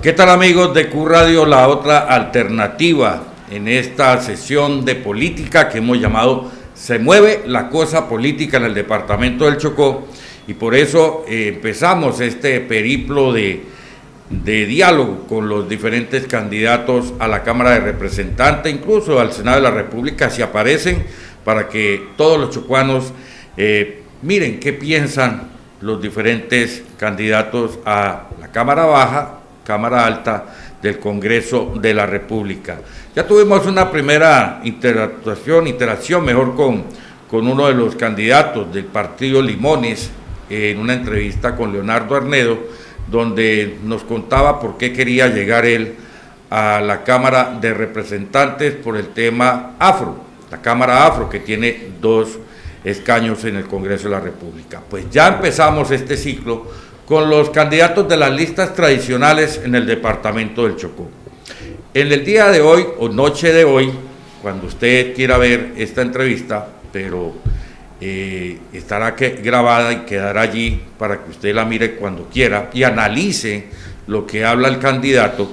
¿Qué tal, amigos de Q Radio, la otra alternativa en esta sesión de política que hemos llamado Se mueve la cosa política en el departamento del Chocó? Y por eso empezamos este periplo de diálogo con los diferentes candidatos a la Cámara de Representantes, incluso al Senado de la República, si aparecen, para que todos los chocuanos miren qué piensan los diferentes candidatos a la Cámara Baja, Cámara Alta del Congreso de la República. Ya tuvimos una primera interacción mejor con uno de los candidatos del partido Limones, en una entrevista con Leonardo Arnedo, donde nos contaba por qué quería llegar él a la Cámara de Representantes por el tema afro, la Cámara Afro, que tiene 2 escaños en el Congreso de la República. Pues ya empezamos este ciclo con los candidatos de las listas tradicionales en el departamento del Chocó. En el día de hoy, o noche de hoy, cuando usted quiera ver esta entrevista, pero estará grabada y quedará allí para que usted la mire cuando quiera y analice lo que habla el candidato,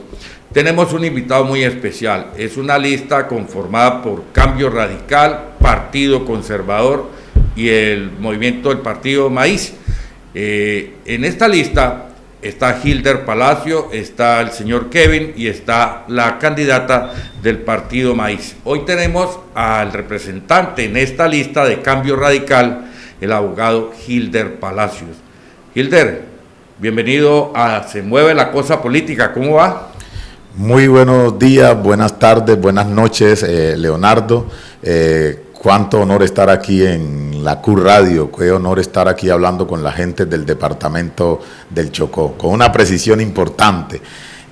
tenemos un invitado muy especial. Es una lista conformada por Cambio Radical, Partido Conservador y el movimiento del Partido Maíz. En esta lista está Hilder Palacio, está el señor Kevin y está la candidata del Partido Maíz. Hoy tenemos al representante en esta lista de Cambio Radical, el abogado Hilder Palacios. Hilder, bienvenido a Se mueve la cosa política, ¿cómo va? Muy buenos días, buenas tardes, buenas noches, Leonardo. Cuánto honor estar aquí en la Q Radio, qué honor estar aquí hablando con la gente del departamento del Chocó, con una precisión importante.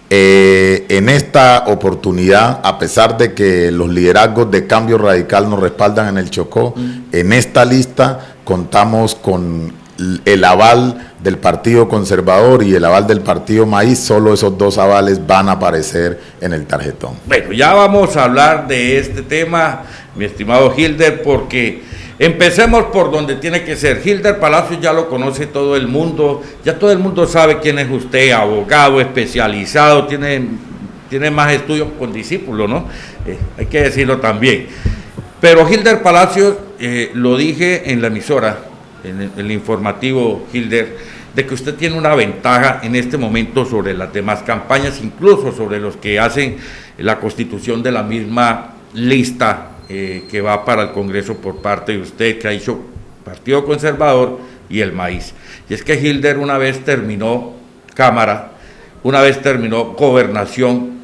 En esta oportunidad, a pesar de que los liderazgos de Cambio Radical nos respaldan en el Chocó, en esta lista contamos con el aval del Partido Conservador y el aval del Partido Maíz. Solo esos 2 avales van a aparecer en el tarjetón. Bueno, ya vamos a hablar de este tema, mi estimado Hilder, porque empecemos por donde tiene que ser. Hilder Palacios ya lo conoce todo el mundo, ya todo el mundo sabe quién es usted, abogado especializado, tiene más estudios con discípulos, ¿no? Hay que decirlo también. Pero Hilder Palacios, lo dije en la emisora, en el informativo, Hilder, de que usted tiene una ventaja en este momento sobre las demás campañas, incluso sobre los que hacen la constitución de la misma lista que va para el Congreso por parte de usted, que ha hecho Partido Conservador y el Maíz. Y es que Hilder una vez terminó Cámara, una vez terminó Gobernación,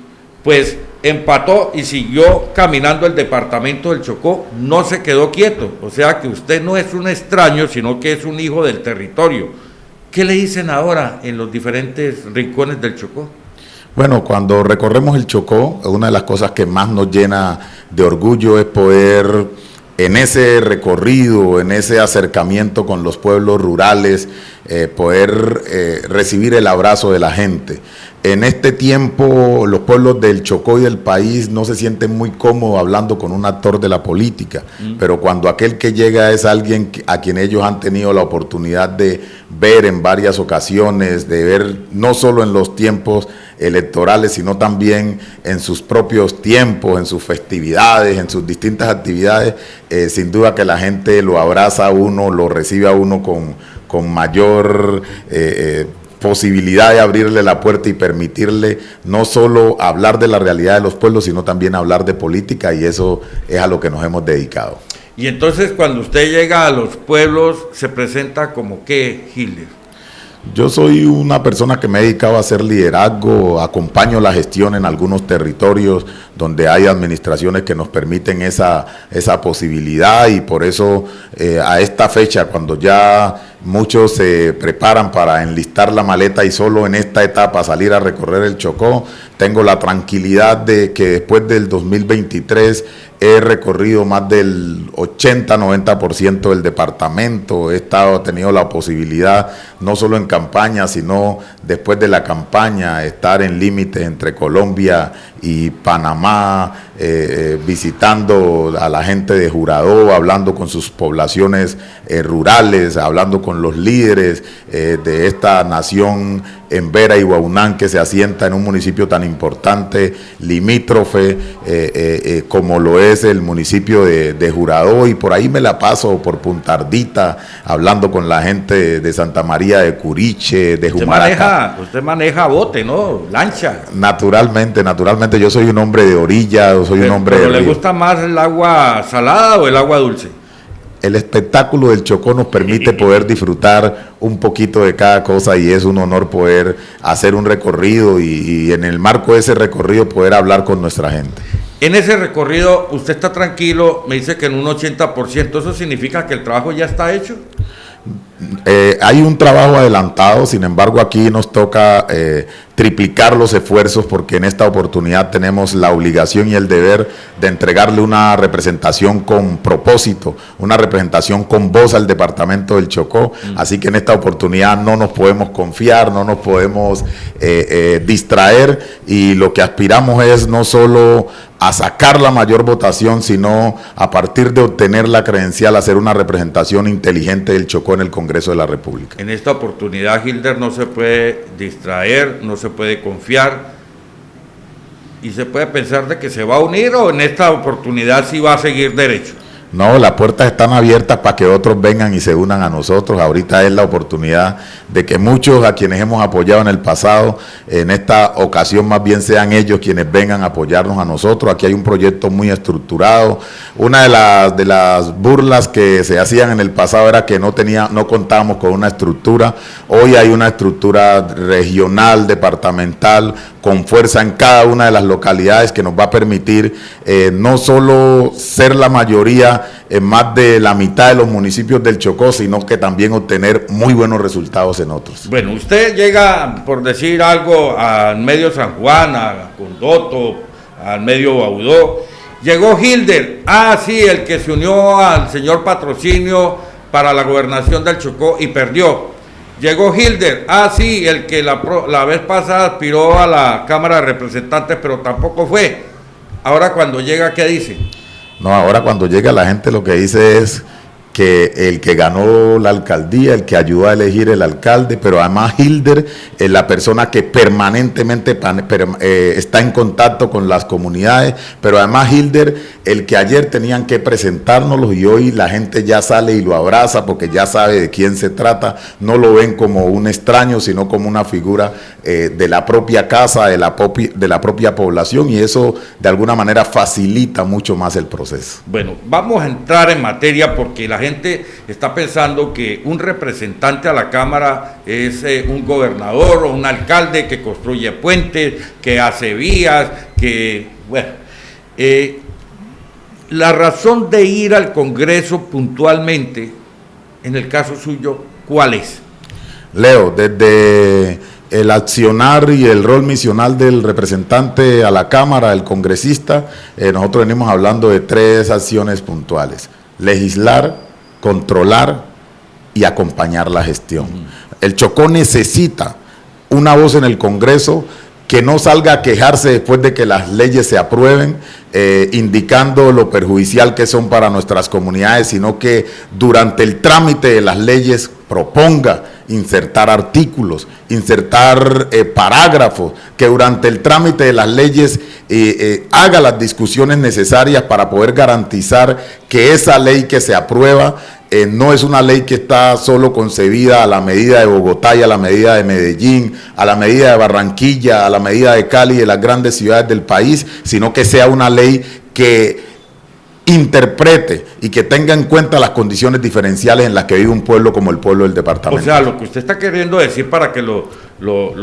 pues empató y siguió caminando el departamento del Chocó, no se quedó quieto. O sea que usted no es un extraño, sino que es un hijo del territorio. ¿Qué le dicen ahora en los diferentes rincones del Chocó? Bueno, cuando recorremos el Chocó, una de las cosas que más nos llena de orgullo es poder, en ese recorrido, en ese acercamiento con los pueblos rurales, poder recibir el abrazo de la gente. En este tiempo, los pueblos del Chocó y del país no se sienten muy cómodos hablando con un actor de la política, pero cuando aquel que llega es alguien a quien ellos han tenido la oportunidad de ver en varias ocasiones, de ver no solo en los tiempos electorales, sino también en sus propios tiempos, en sus festividades, en sus distintas actividades, sin duda que la gente lo abraza a uno, lo recibe a uno con mayor posibilidad de abrirle la puerta y permitirle no solo hablar de la realidad de los pueblos, sino también hablar de política, y eso es a lo que nos hemos dedicado. Y entonces cuando usted llega a los pueblos, ¿se presenta como qué, Hilder? Yo soy una persona que me he dedicado a hacer liderazgo, acompaño la gestión en algunos territorios donde hay administraciones que nos permiten esa posibilidad, y por eso a esta fecha, cuando ya muchos se preparan para enlistar la maleta y solo en esta etapa salir a recorrer el Chocó, tengo la tranquilidad de que después del 2023 he recorrido más del 80-90% del departamento. He tenido la posibilidad, no solo en campaña, sino después de la campaña, estar en límites entre Colombia y Panamá, visitando a la gente de Juradó, hablando con sus poblaciones rurales, hablando con los líderes de esta nación en Vera y Guaunán, que se asienta en un municipio tan importante, limítrofe, como lo es el municipio de Jurado, y por ahí me la paso por Punta Ardita, hablando con la gente de Santa María de Curiche, de Jumaraca. Usted maneja bote, ¿no? Lancha. Naturalmente, yo soy un hombre de orilla, soy un hombre de ¿Pero le río. gusta más el agua salada o el agua dulce? El espectáculo del Chocó nos permite poder disfrutar un poquito de cada cosa, y es un honor poder hacer un recorrido y en el marco de ese recorrido poder hablar con nuestra gente. En ese recorrido, usted está tranquilo, me dice que en un 80%, ¿eso significa que el trabajo ya está hecho? Hay un trabajo adelantado, sin embargo aquí nos toca triplicar los esfuerzos, porque en esta oportunidad tenemos la obligación y el deber de entregarle una representación con propósito, una representación con voz al departamento del Chocó. Así que en esta oportunidad no nos podemos confiar, no nos podemos distraer, y lo que aspiramos es no solo a sacar la mayor votación, sino a partir de obtener la credencial, hacer una representación inteligente del Chocó en el Congreso de la República. En esta oportunidad, Hilder, no se puede distraer, no se puede confiar, y se puede pensar de que se va a unir, o en esta oportunidad sí va a seguir derecho. No, las puertas están abiertas para que otros vengan y se unan a nosotros. Ahorita es la oportunidad de que muchos a quienes hemos apoyado en el pasado, en esta ocasión más bien sean ellos quienes vengan a apoyarnos a nosotros. Aquí hay un proyecto muy estructurado. Una de las burlas que se hacían en el pasado era que no contábamos con una estructura. Hoy hay una estructura regional, departamental, con fuerza en cada una de las localidades, que nos va a permitir no solo ser la mayoría en más de la mitad de los municipios del Chocó, sino que también obtener muy buenos resultados en otros. Bueno, usted llega, por decir algo, al medio San Juan, a Condoto, al medio Baudó. Llegó Hilder, sí, el que se unió al señor Patrocinio para la gobernación del Chocó y perdió. Llegó Hilder, sí, el que la vez pasada aspiró a la Cámara de Representantes, pero tampoco fue. Ahora cuando llega, ¿qué dice? No, ahora cuando llega la gente lo que dice es que el que ganó la alcaldía, el que ayudó a elegir el alcalde, pero además Hilder es la persona que permanentemente está en contacto con las comunidades, pero además Hilder, el que ayer tenían que presentárnoslo, y hoy la gente ya sale y lo abraza porque ya sabe de quién se trata, no lo ven como un extraño, sino como una figura de la propia casa, de la propia población, y eso de alguna manera facilita mucho más el proceso. Bueno, vamos a entrar en materia, porque la gente está pensando que un representante a la Cámara es un gobernador o un alcalde que construye puentes, que hace vías, que, bueno, la razón de ir al Congreso puntualmente, en el caso suyo, ¿cuál es? Leo, desde el accionar y el rol misional del representante a la Cámara, el congresista, nosotros venimos hablando de 3 acciones puntuales: legislar, controlar y acompañar la gestión. El Chocó necesita una voz en el Congreso que no salga a quejarse después de que las leyes se aprueben, indicando lo perjudicial que son para nuestras comunidades, sino que durante el trámite de las leyes proponga insertar artículos, insertar parágrafos, que durante el trámite de las leyes haga las discusiones necesarias para poder garantizar que esa ley que se aprueba no es una ley que está solo concebida a la medida de Bogotá y a la medida de Medellín, a la medida de Barranquilla, a la medida de Cali y de las grandes ciudades del país, sino que sea una ley que interprete y que tenga en cuenta las condiciones diferenciales en las que vive un pueblo como el pueblo del departamento. O sea, lo que usted está queriendo decir, para que lo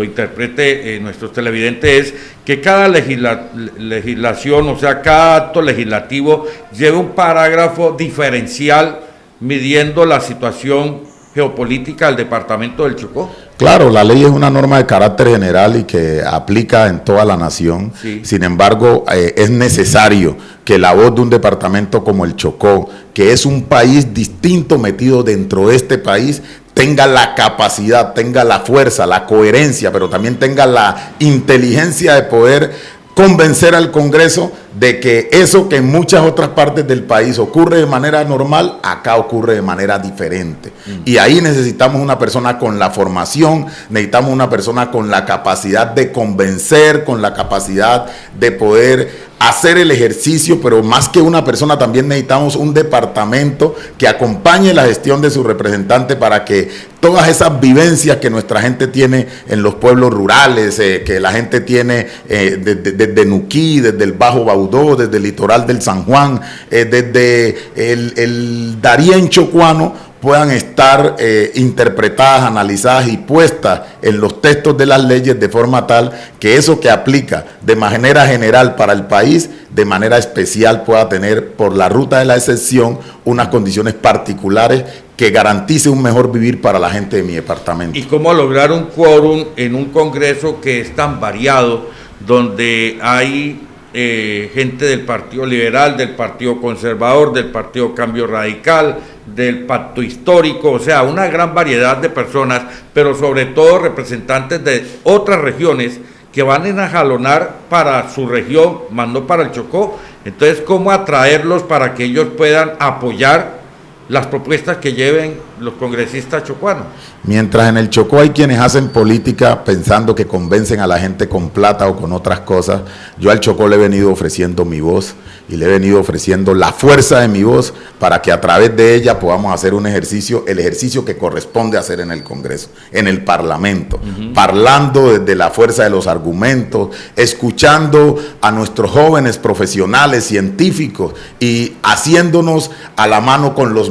interprete nuestros televidentes, es que cada legislación, o sea, cada acto legislativo lleve un parágrafo diferencial midiendo la situación geopolítica del departamento del Chocó. Claro, la ley es una norma de carácter general y que aplica en toda la nación. Sí. Sin embargo, es necesario que la voz de un departamento como el Chocó, que es un país distinto metido dentro de este país, tenga la capacidad, tenga la fuerza, la coherencia, pero también tenga la inteligencia de poder convencer al Congreso de que eso que en muchas otras partes del país ocurre de manera normal, acá ocurre de manera diferente. Y ahí necesitamos una persona con la formación, necesitamos una persona con la capacidad de convencer, con la capacidad de poder hacer el ejercicio, pero más que una persona también necesitamos un departamento que acompañe la gestión de su representante para que todas esas vivencias que nuestra gente tiene en los pueblos rurales, que la gente tiene desde Nuquí, desde el Bajo Baudó, desde el litoral del San Juan, desde el Darién chocuano, puedan estar interpretadas, analizadas y puestas en los textos de las leyes de forma tal que eso que aplica de manera general para el país, de manera especial pueda tener por la ruta de la excepción unas condiciones particulares que garantice un mejor vivir para la gente de mi departamento. ¿Y cómo lograr un quórum en un Congreso que es tan variado, donde hay gente del Partido Liberal, del Partido Conservador, del Partido Cambio Radical, del Pacto Histórico, o sea, una gran variedad de personas, pero sobre todo representantes de otras regiones que van a jalonar para su región, más no para el Chocó? Entonces, ¿cómo atraerlos para que ellos puedan apoyar las propuestas que lleven los congresistas chocuanos? Mientras en el Chocó hay quienes hacen política pensando que convencen a la gente con plata o con otras cosas, yo al Chocó le he venido ofreciendo mi voz y le he venido ofreciendo la fuerza de mi voz para que a través de ella podamos hacer un ejercicio, el ejercicio que corresponde hacer en el Congreso, en el Parlamento, parlando desde la fuerza de los argumentos, escuchando a nuestros jóvenes profesionales, científicos y haciéndonos a la mano con las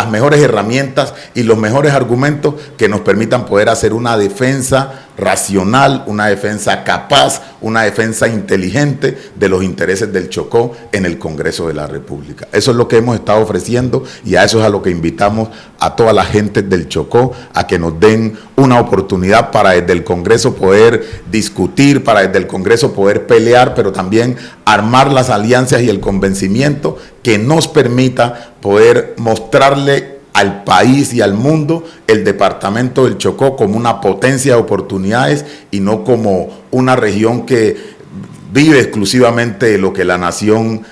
mejores herramientas y los mejores argumentos que nos permitan poder hacer una defensa racional, una defensa capaz, una defensa inteligente de los intereses del Chocó en el Congreso de la República. Eso es lo que hemos estado ofreciendo y a eso es a lo que invitamos a toda la gente del Chocó, a que nos den una oportunidad para desde el Congreso poder discutir, para desde el Congreso poder pelear, pero también armar las alianzas y el convencimiento que nos permita poder mostrarle al país y al mundo el departamento del Chocó como una potencia de oportunidades y no como una región que vive exclusivamente de lo que la nación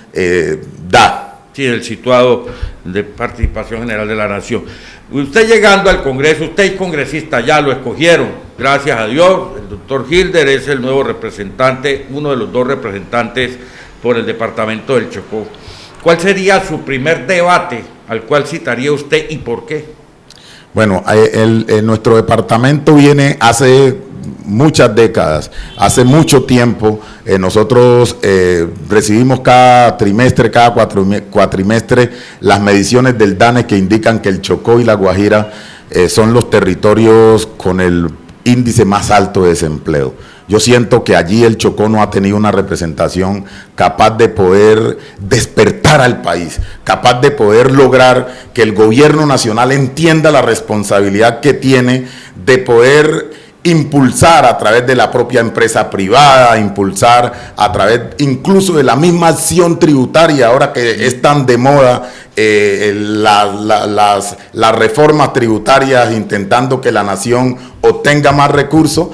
da. Sí, el situado de participación general de la nación. Usted llegando al Congreso, usted es congresista, ya lo escogieron, gracias a Dios. El doctor Hilder es el nuevo representante, uno de los dos representantes por el departamento del Chocó. ¿Cuál sería su primer debate al cual citaría usted y por qué? Bueno, nuestro departamento viene hace muchas décadas, hace mucho tiempo. Nosotros recibimos cada trimestre, cada cuatrimestre, las mediciones del DANE que indican que el Chocó y la Guajira son los territorios con el índice más alto de desempleo. Yo siento que allí el Chocó no ha tenido una representación capaz de poder despertar al país, capaz de poder lograr que el gobierno nacional entienda la responsabilidad que tiene de poder impulsar a través de la propia empresa privada, impulsar a través incluso de la misma acción tributaria, ahora que es tan de moda las reformas tributarias, intentando que la nación obtenga más recursos.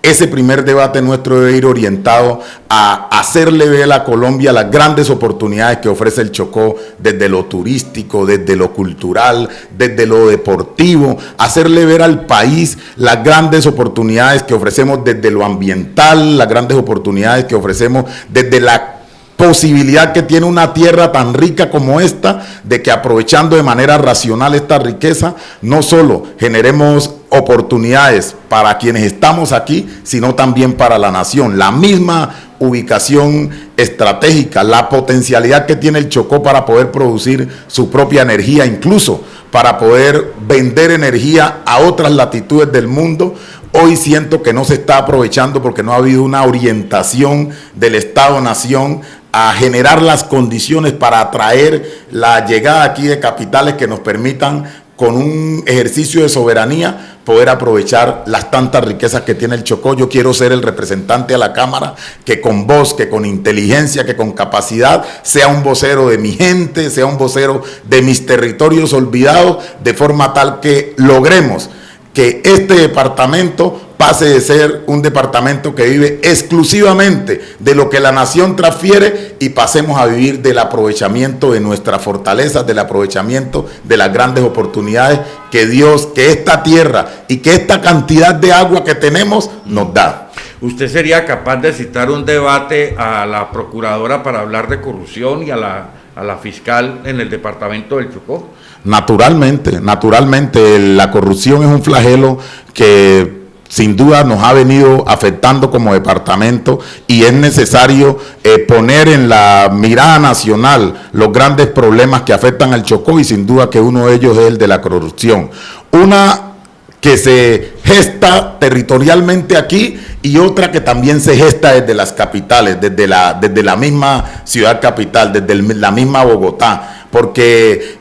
Ese primer debate nuestro debe ir orientado a hacerle ver a Colombia las grandes oportunidades que ofrece el Chocó desde lo turístico, desde lo cultural, desde lo deportivo, hacerle ver al país las grandes oportunidades que ofrecemos desde lo ambiental, las grandes oportunidades que ofrecemos desde la posibilidad que tiene una tierra tan rica como esta, de que aprovechando de manera racional esta riqueza, no solo generemos oportunidades para quienes estamos aquí, sino también para la nación. La misma ubicación estratégica, la potencialidad que tiene el Chocó para poder producir su propia energía, incluso para poder vender energía a otras latitudes del mundo, hoy siento que no se está aprovechando porque no ha habido una orientación del Estado-Nación a generar las condiciones para atraer la llegada aquí de capitales que nos permitan, con un ejercicio de soberanía, poder aprovechar las tantas riquezas que tiene el Chocó. Yo quiero ser el representante a la Cámara que con voz, que con inteligencia, que con capacidad sea un vocero de mi gente, sea un vocero de mis territorios olvidados, de forma tal que logremos que este departamento pase de ser un departamento que vive exclusivamente de lo que la nación transfiere y pasemos a vivir del aprovechamiento de nuestras fortalezas, del aprovechamiento de las grandes oportunidades que Dios, que esta tierra y que esta cantidad de agua que tenemos nos da. ¿Usted sería capaz de citar un debate a la procuradora para hablar de corrupción y a la fiscal en el departamento del Chocó? Naturalmente, la corrupción es un flagelo que sin duda nos ha venido afectando como departamento y es necesario poner en la mirada nacional los grandes problemas que afectan al Chocó y sin duda que uno de ellos es el de la corrupción. Una que se gesta territorialmente aquí y otra que también se gesta desde las capitales, desde la misma ciudad capital, desde la misma Bogotá, porque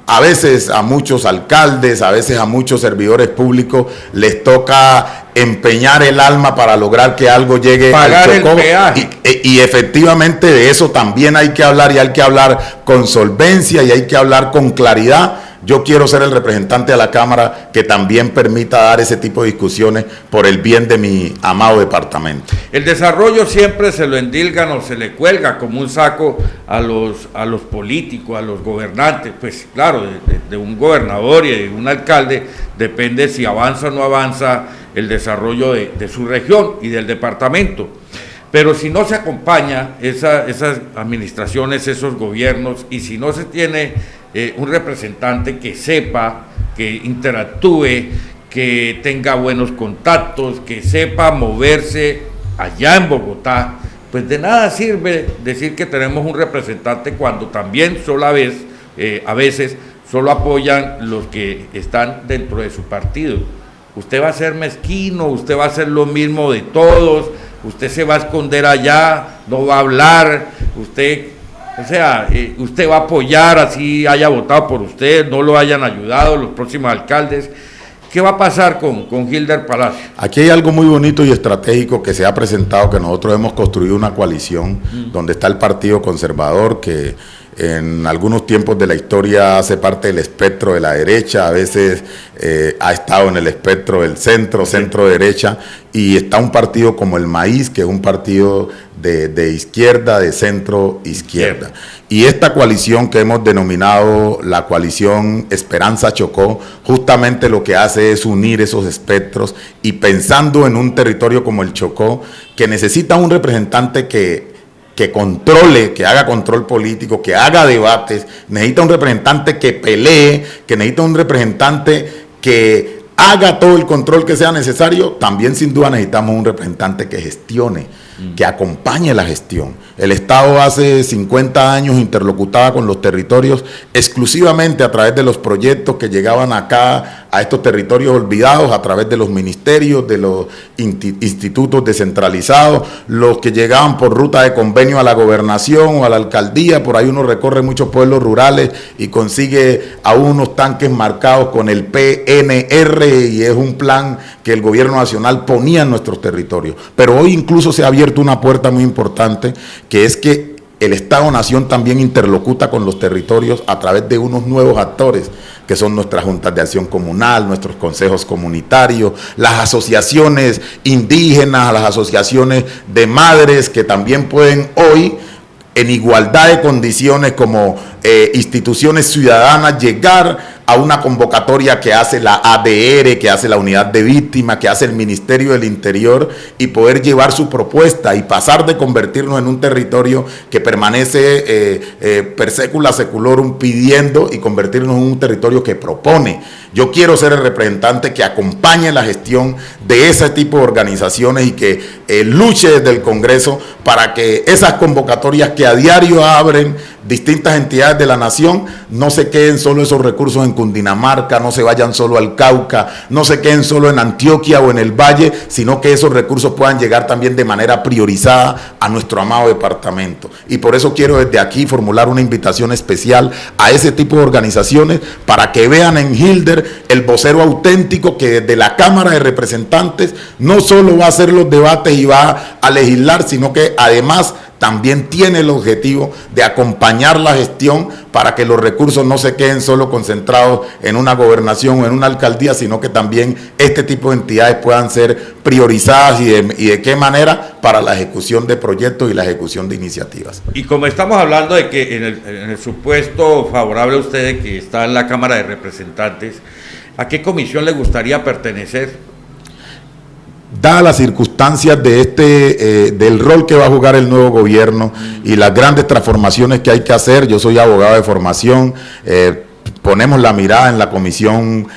a veces a muchos alcaldes, a veces a muchos servidores públicos les toca empeñar el alma para lograr que algo llegue pagar al Chocó. El peaje. Y efectivamente de eso también hay que hablar y hay que hablar con solvencia y hay que hablar con claridad. Yo quiero ser el representante de la Cámara que también permita dar ese tipo de discusiones por el bien de mi amado departamento. El desarrollo siempre se lo endilgan o se le cuelga como un saco a los políticos, a los gobernantes. Pues claro, de un gobernador y de un alcalde depende si avanza o no avanza el desarrollo de su región y del departamento. Pero si no se acompaña esas administraciones, esos gobiernos, y si no se tiene un representante que sepa, que interactúe, que tenga buenos contactos, que sepa moverse allá en Bogotá, pues de nada sirve decir que tenemos un representante cuando también a veces solo apoyan los que están dentro de su partido. Usted va a ser mezquino, usted va a hacer lo mismo de todos, usted se va a esconder allá, no va a hablar, usted va a apoyar así haya votado por usted, no lo hayan ayudado los próximos alcaldes. ¿Qué va a pasar con Hilder Palacio? Aquí hay algo muy bonito y estratégico que se ha presentado, que nosotros hemos construido una coalición donde está el Partido Conservador, que en algunos tiempos de la historia hace parte del espectro de la derecha, a veces ha estado en el espectro del centro-derecha, y está un partido como el Maíz, que es un partido de izquierda, de centro-izquierda. Y esta coalición que hemos denominado la coalición Esperanza Chocó, justamente lo que hace es unir esos espectros y pensando en un territorio como el Chocó, que necesita un representante que controle, que haga control político, que haga debates, necesita un representante que pelee, que necesita un representante que haga todo el control que sea necesario. También sin duda necesitamos un representante que gestione, que acompañe la gestión. El Estado hace 50 años interlocutaba con los territorios exclusivamente a través de los proyectos que llegaban acá a estos territorios olvidados, a través de los ministerios, de los institutos descentralizados, los que llegaban por ruta de convenio a la gobernación o a la alcaldía. Por ahí uno recorre muchos pueblos rurales y consigue a unos tanques marcados con el PNR, y es un plan que el gobierno nacional ponía en nuestros territorios. Pero hoy incluso se ha abierto una puerta muy importante, que es que el Estado-Nación también interlocuta con los territorios a través de unos nuevos actores, que son nuestras juntas de acción comunal, nuestros consejos comunitarios, las asociaciones indígenas, las asociaciones de madres, que también pueden hoy, en igualdad de condiciones como instituciones ciudadanas, llegar a una convocatoria que hace la ADR, que hace la Unidad de Víctimas, que hace el Ministerio del Interior, y poder llevar su propuesta y pasar de convertirnos en un territorio que permanece per secula seculorum pidiendo, y convertirnos en un territorio que propone. Yo quiero ser el representante que acompañe la gestión de ese tipo de organizaciones y que luche desde el Congreso para que esas convocatorias que a diario abren distintas entidades de la nación no se queden solo esos recursos en Cundinamarca, no se vayan solo al Cauca, no se queden solo en Antioquia o en el Valle, sino que esos recursos puedan llegar también de manera priorizada a nuestro amado departamento. Y por eso quiero desde aquí formular una invitación especial a ese tipo de organizaciones para que vean en Hilder el vocero auténtico que desde la Cámara de Representantes no solo va a hacer los debates y va a legislar, sino que además también tiene el objetivo de acompañar la gestión para que los recursos no se queden solo concentrados en una gobernación o en una alcaldía, sino que también este tipo de entidades puedan ser priorizadas y de qué manera para la ejecución de proyectos y la ejecución de iniciativas. Y como estamos hablando de que en el supuesto favorable a usted que está en la Cámara de Representantes, ¿a qué comisión le gustaría pertenecer? Dadas las circunstancias de del rol que va a jugar el nuevo gobierno y las grandes transformaciones que hay que hacer, yo soy abogado de formación, ponemos la mirada en la comisión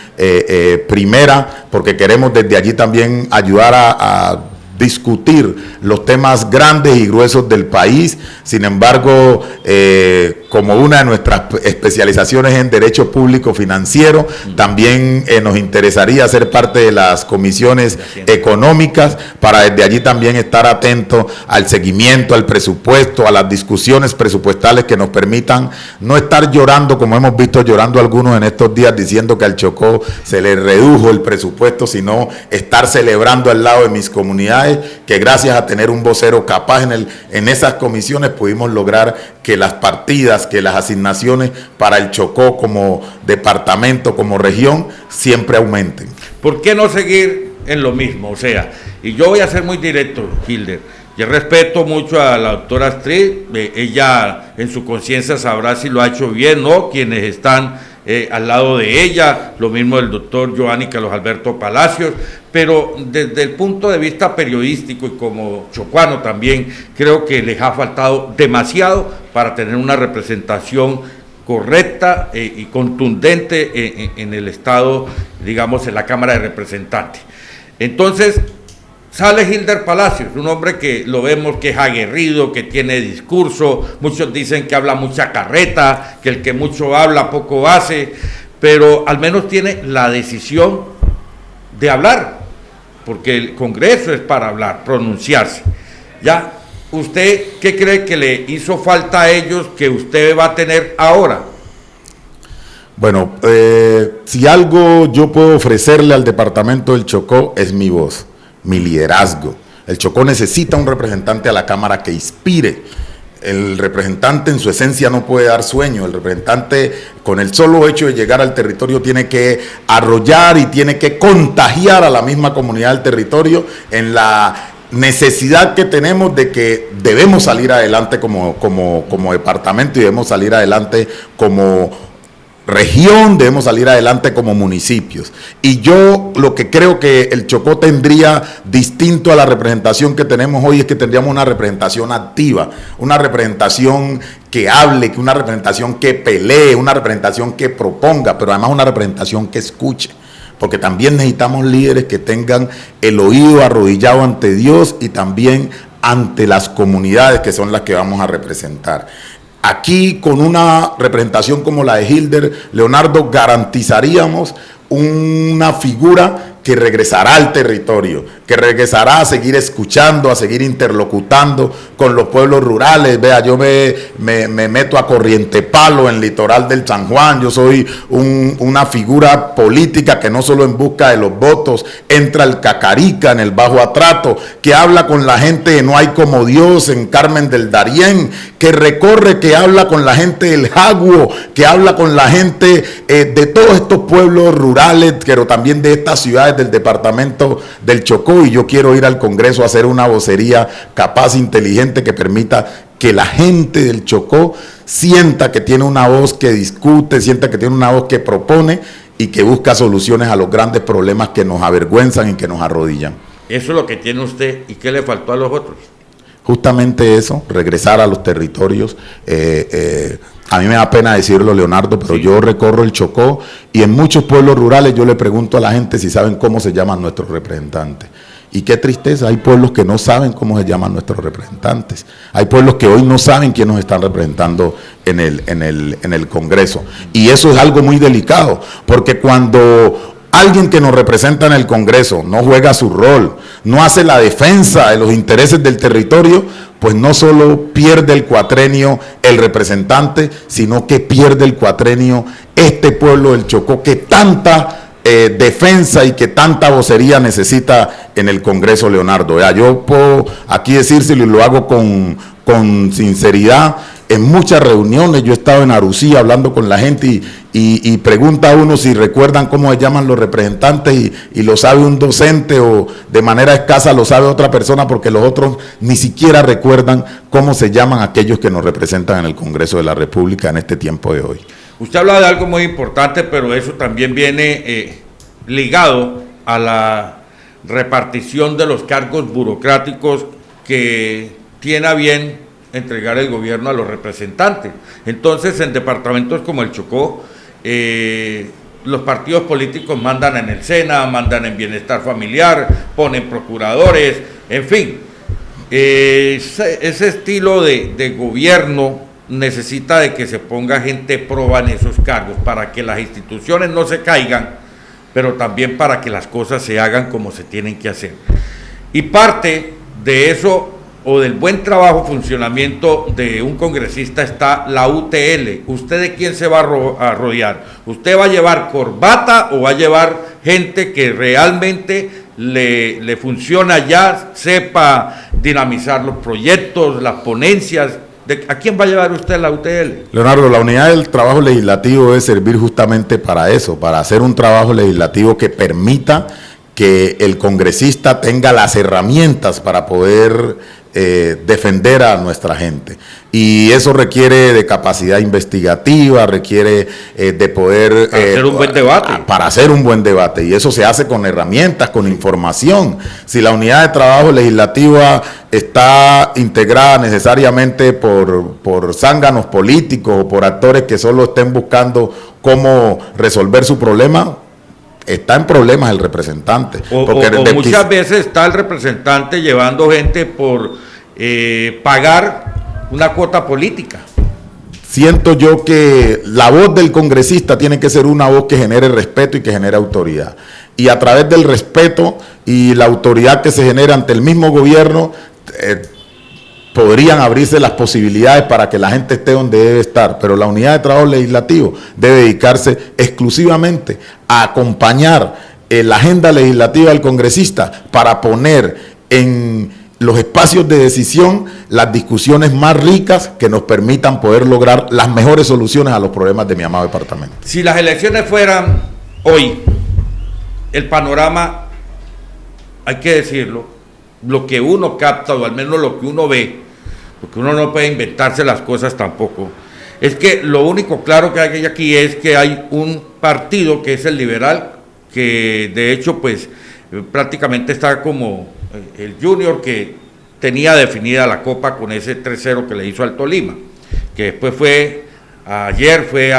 primera, porque queremos desde allí también ayudar a discutir los temas grandes y gruesos del país. Sin embargo, como una de nuestras especializaciones en Derecho Público Financiero, también nos interesaría ser parte de las comisiones económicas para desde allí también estar atentos al seguimiento, al presupuesto, a las discusiones presupuestales que nos permitan no estar llorando, como hemos visto llorando algunos en estos días, diciendo que al Chocó se le redujo el presupuesto, sino estar celebrando al lado de mis comunidades, que gracias a tener un vocero capaz en esas comisiones pudimos lograr que las partidas, que las asignaciones para el Chocó como departamento, como región, siempre aumenten. ¿Por qué no seguir en lo mismo? O sea, y yo voy a ser muy directo, Hilder. Yo respeto mucho a la doctora Astrid, ella en su conciencia sabrá si lo ha hecho bien, ¿no? Quienes están al lado de ella, lo mismo el doctor Giovanni Carlos Alberto Palacios, pero desde el punto de vista periodístico y como chocuano también, creo que les ha faltado demasiado para tener una representación correcta y contundente en el Estado, digamos, en la Cámara de Representantes. Entonces, sale Hilder Palacios, un hombre que lo vemos que es aguerrido, que tiene discurso, muchos dicen que habla mucha carreta, que el que mucho habla poco hace, pero al menos tiene la decisión de hablar, porque el Congreso es para hablar, pronunciarse. Ya, ¿usted qué cree que le hizo falta a ellos que usted va a tener ahora? Bueno, si algo yo puedo ofrecerle al departamento del Chocó es mi voz, mi liderazgo. El Chocó necesita un representante a la Cámara que inspire. El representante en su esencia no puede dar sueño. El representante, con el solo hecho de llegar al territorio, tiene que arrollar y tiene que contagiar a la misma comunidad del territorio en la necesidad que tenemos de que debemos salir adelante como departamento y debemos salir adelante como región, debemos salir adelante como municipios. Y yo lo que creo que el Chocó tendría distinto a la representación que tenemos hoy es que tendríamos una representación activa, una representación que hable, una representación que pelee, una representación que proponga, pero además una representación que escuche. Porque también necesitamos líderes que tengan el oído arrodillado ante Dios y también ante las comunidades que son las que vamos a representar. Aquí, con una representación como la de Hilder, Leonardo, garantizaríamos una figura que regresará al territorio, que regresará a seguir escuchando, a seguir interlocutando con los pueblos rurales. Vea, yo me meto a Corriente Palo, en litoral del San Juan. Yo soy una figura política que no solo en busca de los votos, entra al Cacarica, en el Bajo Atrato, que habla con la gente de No Hay Como Dios, en Carmen del Darién, que recorre, que habla con la gente del Jaguo, que habla con la gente de todos estos pueblos rurales, pero también de estas ciudades del departamento del Chocó. Y yo quiero ir al Congreso a hacer una vocería capaz, inteligente, que permita que la gente del Chocó sienta que tiene una voz que discute, sienta que tiene una voz que propone y que busca soluciones a los grandes problemas que nos avergüenzan y que nos arrodillan. Eso es lo que tiene usted. ¿Y qué le faltó a los otros? Justamente eso, regresar a los territorios. A mí me da pena decirlo, Leonardo, pero sí, yo recorro el Chocó y en muchos pueblos rurales yo le pregunto a la gente si saben cómo se llaman nuestros representantes. Y qué tristeza, hay pueblos que no saben cómo se llaman nuestros representantes. Hay pueblos que hoy no saben quién nos están representando en el Congreso. Y eso es algo muy delicado, porque cuando alguien que nos representa en el Congreso no juega su rol, no hace la defensa de los intereses del territorio, pues no solo pierde el cuatrenio el representante, sino que pierde el cuatrenio este pueblo del Chocó que tanta defensa y que tanta vocería necesita en el Congreso, Leonardo. Yo puedo aquí decírselo y lo hago con sinceridad. En muchas reuniones yo he estado en Arucía hablando con la gente y pregunta a uno si recuerdan cómo se llaman los representantes y lo sabe un docente o de manera escasa lo sabe otra persona porque los otros ni siquiera recuerdan cómo se llaman aquellos que nos representan en el Congreso de la República en este tiempo de hoy. Usted habla de algo muy importante, pero eso también viene ligado a la repartición de los cargos burocráticos que tiene a bien entregar el gobierno a los representantes. Entonces, en departamentos como el Chocó, los partidos políticos mandan en el SENA, mandan en Bienestar Familiar, ponen procuradores, en fin. Ese estilo de gobierno necesita de que se ponga gente proba en esos cargos para que las instituciones no se caigan, pero también para que las cosas se hagan como se tienen que hacer. Y parte de eso o del buen trabajo, funcionamiento de un congresista está la UTL. ¿Usted de quién se va a rodear? ¿Usted va a llevar corbata o va a llevar gente que realmente le funciona ya, sepa dinamizar los proyectos, las ponencias? ¿A quién va a llevar usted la UTL? Leonardo, la unidad del trabajo legislativo debe servir justamente para eso, para hacer un trabajo legislativo que permita que el congresista tenga las herramientas para poder defender a nuestra gente. Y eso requiere de capacidad investigativa, requiere de poder... Para hacer un buen debate. Para hacer un buen debate. Y eso se hace con herramientas, con información. Si la unidad de trabajo legislativa está integrada necesariamente por zánganos políticos o por actores que solo estén buscando cómo resolver su problema, está en problemas el representante. O muchas veces está el representante llevando gente por pagar una cuota política. Siento yo que la voz del congresista tiene que ser una voz que genere respeto y que genere autoridad. Y a través del respeto y la autoridad que se genera ante el mismo gobierno, podrían abrirse las posibilidades para que la gente esté donde debe estar, pero la unidad de trabajo legislativo debe dedicarse exclusivamente a acompañar la agenda legislativa del congresista para poner en los espacios de decisión las discusiones más ricas que nos permitan poder lograr las mejores soluciones a los problemas de mi amado departamento. Si las elecciones fueran hoy, el panorama, hay que decirlo, lo que uno capta, o al menos lo que uno ve, porque uno no puede inventarse las cosas tampoco, es que lo único claro que hay aquí es que hay un partido que es el liberal, que de hecho pues prácticamente está como el Junior, que tenía definida la copa con ese 3-0 que le hizo al Tolima, que después fue antier fue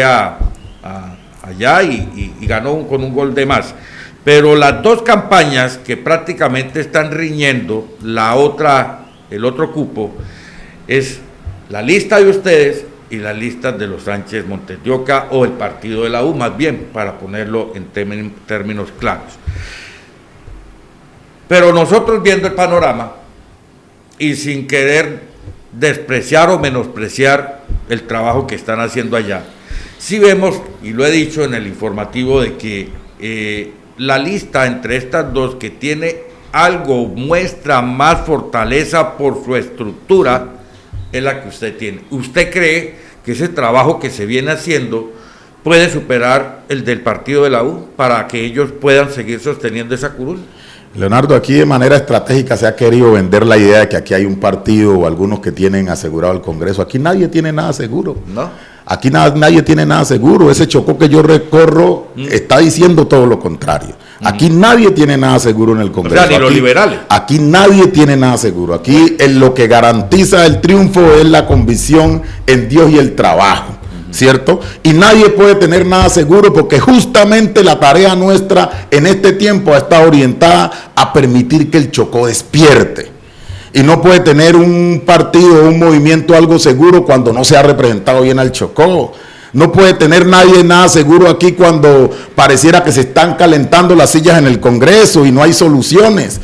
allá y ganó con un gol de más. Pero las dos campañas que prácticamente están riñendo el otro cupo, es la lista de ustedes y la lista de los Sánchez Montes de Oca, o el partido de la U, más bien, para ponerlo en términos claros. Pero nosotros, viendo el panorama y sin querer despreciar o menospreciar el trabajo que están haciendo allá, sí vemos, y lo he dicho en el informativo, de que la lista entre estas dos, que tiene algo, muestra más fortaleza por su estructura, es la que usted tiene. ¿Usted cree que ese trabajo que se viene haciendo puede superar el del partido de la U para que ellos puedan seguir sosteniendo esa curul? Leonardo, aquí de manera estratégica se ha querido vender la idea de que aquí hay un partido o algunos que tienen asegurado el Congreso. Aquí nadie tiene nada seguro. ¿No? Aquí nadie tiene nada seguro. Ese Chocó que yo recorro está diciendo todo lo contrario. Aquí nadie tiene nada seguro en el Congreso. O sea, ni los liberales. Aquí nadie tiene nada seguro. Aquí lo que garantiza el triunfo es la convicción en Dios y el trabajo, ¿cierto? Y nadie puede tener nada seguro, porque justamente la tarea nuestra en este tiempo ha estado orientada a permitir que el Chocó despierte. Y no puede tener un partido o un movimiento algo seguro cuando no se ha representado bien al Chocó. No puede tener nadie nada seguro aquí cuando pareciera que se están calentando las sillas en el Congreso y no hay soluciones.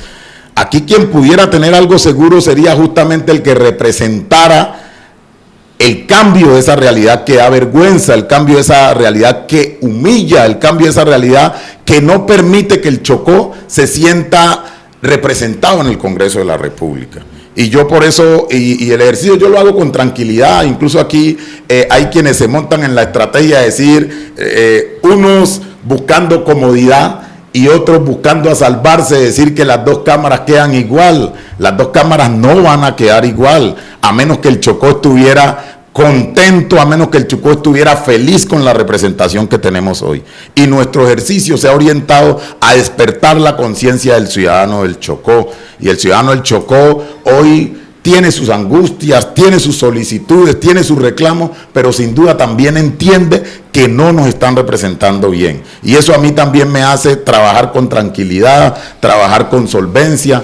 Aquí quien pudiera tener algo seguro sería justamente el que representara el cambio de esa realidad que avergüenza, el cambio de esa realidad que humilla, el cambio de esa realidad que no permite que el Chocó se sienta representado en el Congreso de la República. Y yo por eso, y el ejercicio yo lo hago con tranquilidad. Incluso aquí hay quienes se montan en la estrategia de decir, unos buscando comodidad y otros buscando a salvarse, decir que las dos cámaras quedan igual. Las dos cámaras no van a quedar igual, a menos que el Chocó estuviera contento, a menos que el Chocó estuviera feliz con la representación que tenemos hoy. Y nuestro ejercicio se ha orientado a despertar la conciencia del ciudadano del Chocó. Y el ciudadano del Chocó hoy tiene sus angustias, tiene sus solicitudes, tiene sus reclamos, pero sin duda también entiende que no nos están representando bien. Y eso a mí también me hace trabajar con tranquilidad, trabajar con solvencia.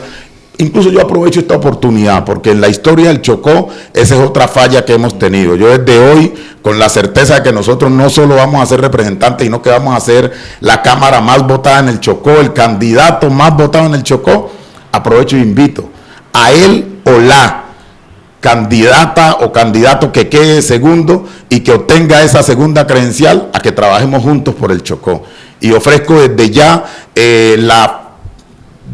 Incluso yo aprovecho esta oportunidad porque en la historia del Chocó esa es otra falla que hemos tenido. Yo desde hoy, con la certeza de que nosotros no solo vamos a ser representantes, sino que vamos a ser la cámara más votada en el Chocó, el candidato más votado en el Chocó, aprovecho e invito a él o la candidata o candidato que quede segundo y que obtenga esa segunda credencial a que trabajemos juntos por el Chocó. Y ofrezco desde ya la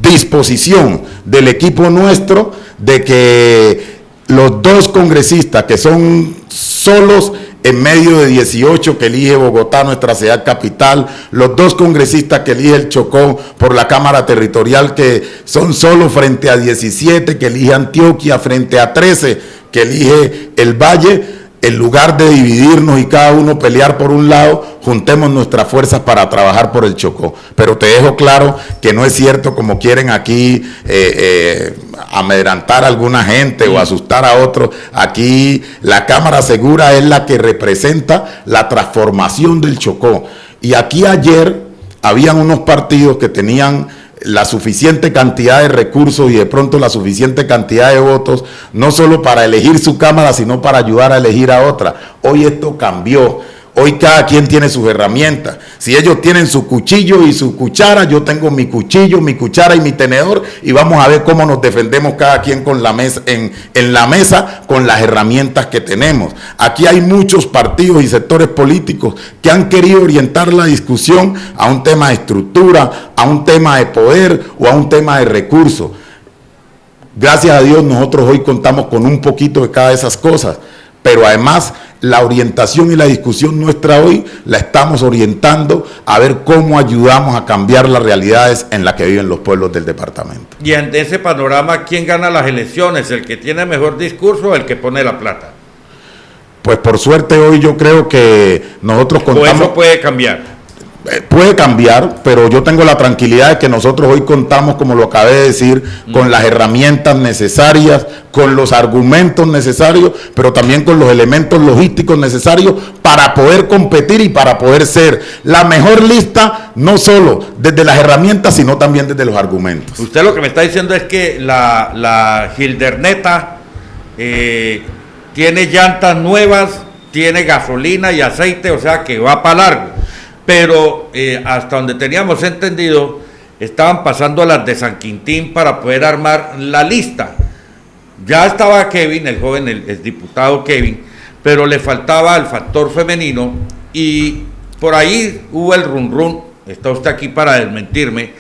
disposición del equipo nuestro de que los dos congresistas que son solos en medio de 18 que elige Bogotá, nuestra ciudad capital, los dos congresistas que elige el Chocó por la Cámara Territorial que son solos frente a 17 que elige Antioquia, frente a 13 que elige el Valle, en lugar de dividirnos y cada uno pelear por un lado, juntemos nuestras fuerzas para trabajar por el Chocó. Pero te dejo claro que no es cierto como quieren aquí amedrentar a alguna gente o asustar a otros. Aquí la Cámara Segura es la que representa la transformación del Chocó. Y aquí ayer habían unos partidos que tenían la suficiente cantidad de recursos y de pronto la suficiente cantidad de votos, no solo para elegir su cámara, sino para ayudar a elegir a otra. Hoy esto cambió. Hoy cada quien tiene sus herramientas. Si ellos tienen su cuchillo y su cuchara, yo tengo mi cuchillo, mi cuchara y mi tenedor y vamos a ver cómo nos defendemos cada quien con la mesa, en la mesa con las herramientas que tenemos. Aquí hay muchos partidos y sectores políticos que han querido orientar la discusión a un tema de estructura, a un tema de poder o a un tema de recursos. Gracias a Dios nosotros hoy contamos con un poquito de cada de esas cosas, pero además la orientación y la discusión nuestra hoy la estamos orientando a ver cómo ayudamos a cambiar las realidades en las que viven los pueblos del departamento. Y ante ese panorama, ¿quién gana las elecciones? ¿El que tiene mejor discurso o el que pone la plata? Pues por suerte hoy yo creo que nosotros contamos... ¿O eso puede cambiar? Puede cambiar, pero yo tengo la tranquilidad de que nosotros hoy contamos, como lo acabé de decir, con las herramientas necesarias, con los argumentos necesarios, pero también con los elementos logísticos necesarios para poder competir y para poder ser la mejor lista, no solo desde las herramientas, sino también desde los argumentos. Usted lo que me está diciendo es que la Gilderneta tiene llantas nuevas, tiene gasolina y aceite, o sea que va para largo. Pero hasta donde teníamos entendido, estaban pasando a las de San Quintín para poder armar la lista. Ya estaba Kevin, el joven, el diputado Kevin, pero le faltaba el factor femenino y por ahí hubo el run, está usted aquí para desmentirme,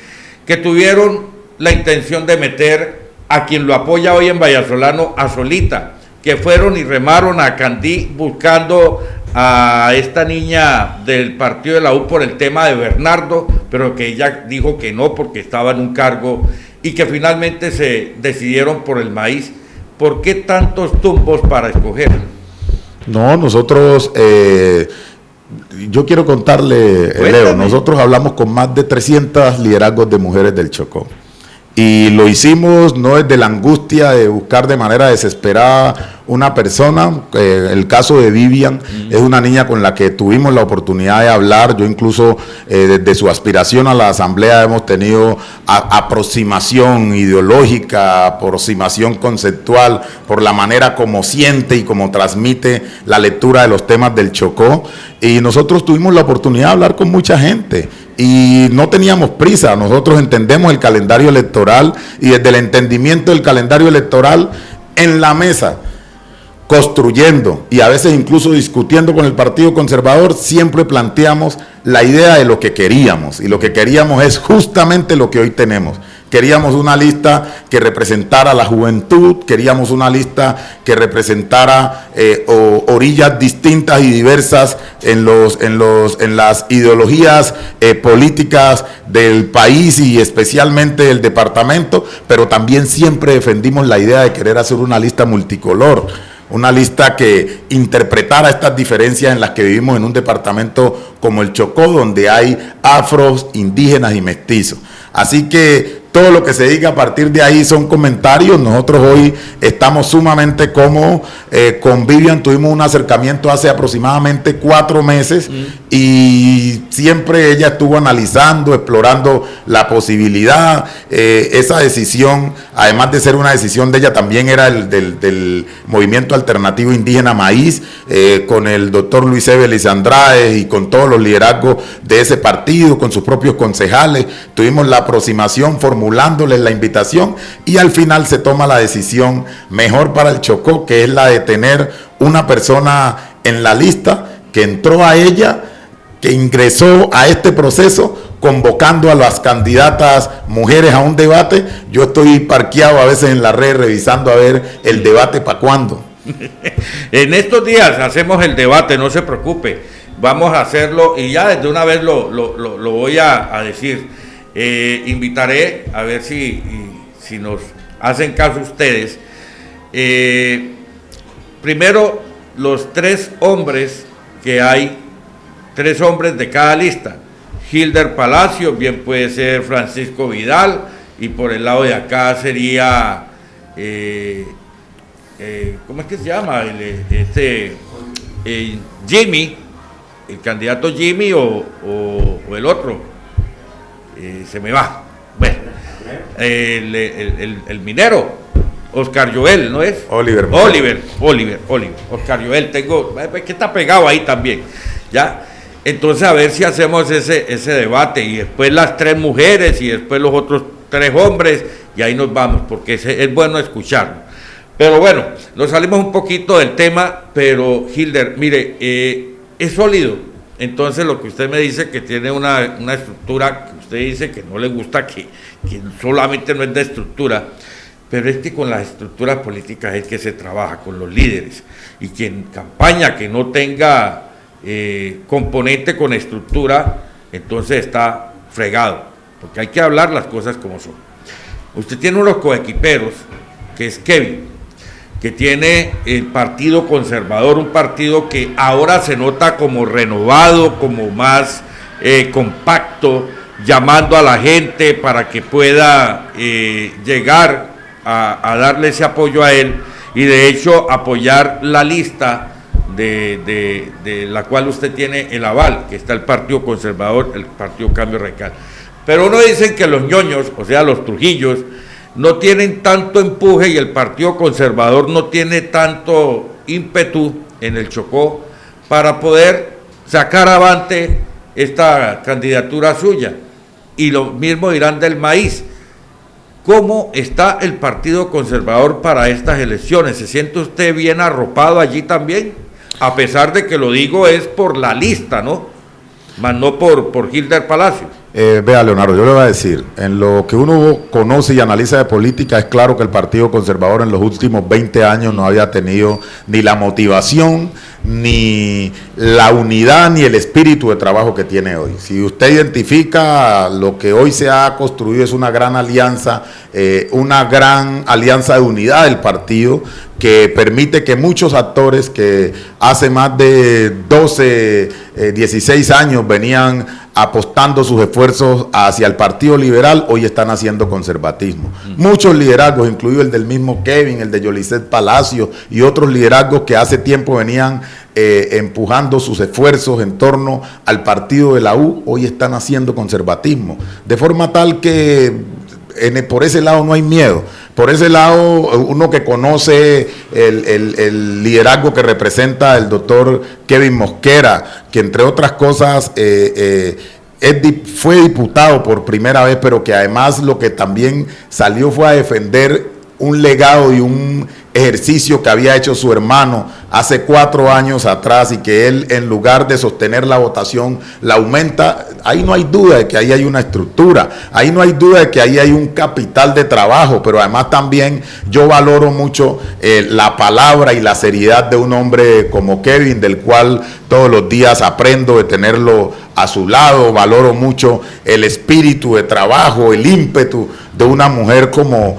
que tuvieron la intención de meter a quien lo apoya hoy en Vallasolano a Solita, que fueron y remaron a Candí buscando a esta niña del partido de la U por el tema de Bernardo, pero que ella dijo que no porque estaba en un cargo y que finalmente se decidieron por el maíz. ¿Por qué tantos tumbos para escoger? No, nosotros, yo quiero contarle, Leo, nosotros hablamos con más de 300 liderazgos de mujeres del Chocó. Y lo hicimos no desde la angustia de buscar de manera desesperada una persona. El caso de Vivian es una niña con la que tuvimos la oportunidad de hablar. Yo incluso desde su aspiración a la asamblea hemos tenido aproximación ideológica, aproximación conceptual por la manera como siente y como transmite la lectura de los temas del Chocó. Y nosotros tuvimos la oportunidad de hablar con mucha gente. Y no teníamos prisa, nosotros entendemos el calendario electoral y desde el entendimiento del calendario electoral en la mesa construyendo y a veces incluso discutiendo con el Partido Conservador, siempre planteamos la idea de lo que queríamos, y lo que queríamos es justamente lo que hoy tenemos. Queríamos una lista que representara la juventud, queríamos una lista que representara orillas distintas y diversas en las ideologías políticas del país y especialmente del departamento, pero también siempre defendimos la idea de querer hacer una lista multicolor, una lista que interpretara estas diferencias en las que vivimos en un departamento como el Chocó, donde hay afros, indígenas y mestizos. Así que todo lo que se diga a partir de ahí son comentarios. Nosotros hoy estamos sumamente cómodos. Con Vivian tuvimos un acercamiento hace aproximadamente 4 meses y siempre ella estuvo analizando, explorando la posibilidad. Esa decisión, además de ser una decisión de ella, también era del Movimiento Alternativo Indígena Maíz, con el doctor Luis Ebelis Andrade y con todos los liderazgos de ese partido, con sus propios concejales. Tuvimos la aproximación formulándoles la invitación y al final se toma la decisión mejor para el Chocó, que es la de tener una persona en la lista que entró a ella, que ingresó a este proceso convocando a las candidatas mujeres a un debate. Yo estoy parqueado a veces en la red revisando a ver el debate para cuándo. En estos días hacemos el debate, no se preocupe, vamos a hacerlo y ya desde una vez lo voy a decir. Invitaré a ver si nos hacen caso ustedes. Primero, los 3 hombres que hay, 3 hombres de cada lista. Hilder Palacio, bien puede ser Francisco Vidal, y por el lado de acá sería ¿cómo es que se llama? Jimmy, el candidato Jimmy o el otro. Se me va. Bueno, el minero, Oscar Joel, ¿no es? Oliver. Oscar Joel, que está pegado ahí también, ¿ya? Entonces a ver si hacemos ese debate y después las 3 mujeres y después los otros 3 hombres y ahí nos vamos, porque es bueno escucharlo. Pero bueno, nos salimos un poquito del tema, pero Hilder, mire, es sólido. Entonces lo que usted me dice que tiene una estructura, que usted dice que no le gusta, que solamente no es de estructura, pero es que con las estructuras políticas es que se trabaja con los líderes, y quien campaña que no tenga componente con estructura, entonces está fregado, porque hay que hablar las cosas como son. Usted tiene unos coequiperos, que es Kevin, que tiene el Partido Conservador, un partido que ahora se nota como renovado, como más compacto, llamando a la gente para que pueda llegar a darle ese apoyo a él, y de hecho apoyar la lista de la cual usted tiene el aval, que está el Partido Conservador, el Partido Cambio Radical. Pero uno dicen que los ñoños, o sea, los Trujillos, no tienen tanto empuje y el Partido Conservador no tiene tanto ímpetu en el Chocó para poder sacar avante esta candidatura suya. Y lo mismo dirán del maíz. ¿Cómo está el Partido Conservador para estas elecciones? ¿Se siente usted bien arropado allí también? A pesar de que lo digo es por la lista, ¿no? Más no por Hilder Palacio. Vea, Leonardo, yo le voy a decir, en lo que uno conoce y analiza de política, es claro que el Partido Conservador en los últimos 20 años no había tenido ni la motivación, ni la unidad, ni el espíritu de trabajo que tiene hoy. Si usted identifica, lo que hoy se ha construido es una gran alianza de unidad del partido, que permite que muchos actores que hace más de 12, 16 años venían apostando sus esfuerzos hacia el Partido Liberal, hoy están haciendo conservatismo. Muchos liderazgos, incluido el del mismo Kevin, el de Yolisset Palacio y otros liderazgos que hace tiempo venían empujando sus esfuerzos en torno al partido de la U, hoy están haciendo conservatismo. De forma tal que por ese lado no hay miedo. Por ese lado, uno que conoce el liderazgo que representa el doctor Kevin Mosquera, que entre otras cosas fue diputado por primera vez, pero que además lo que también salió fue a defender un legado y un ejercicio que había hecho su hermano hace 4 años atrás y que él, en lugar de sostener la votación, la aumenta. Ahí no hay duda de que ahí hay una estructura, ahí no hay duda de que ahí hay un capital de trabajo, pero además también yo valoro mucho la palabra y la seriedad de un hombre como Kevin, del cual todos los días aprendo de tenerlo a su lado. Valoro mucho el espíritu de trabajo, el ímpetu de una mujer como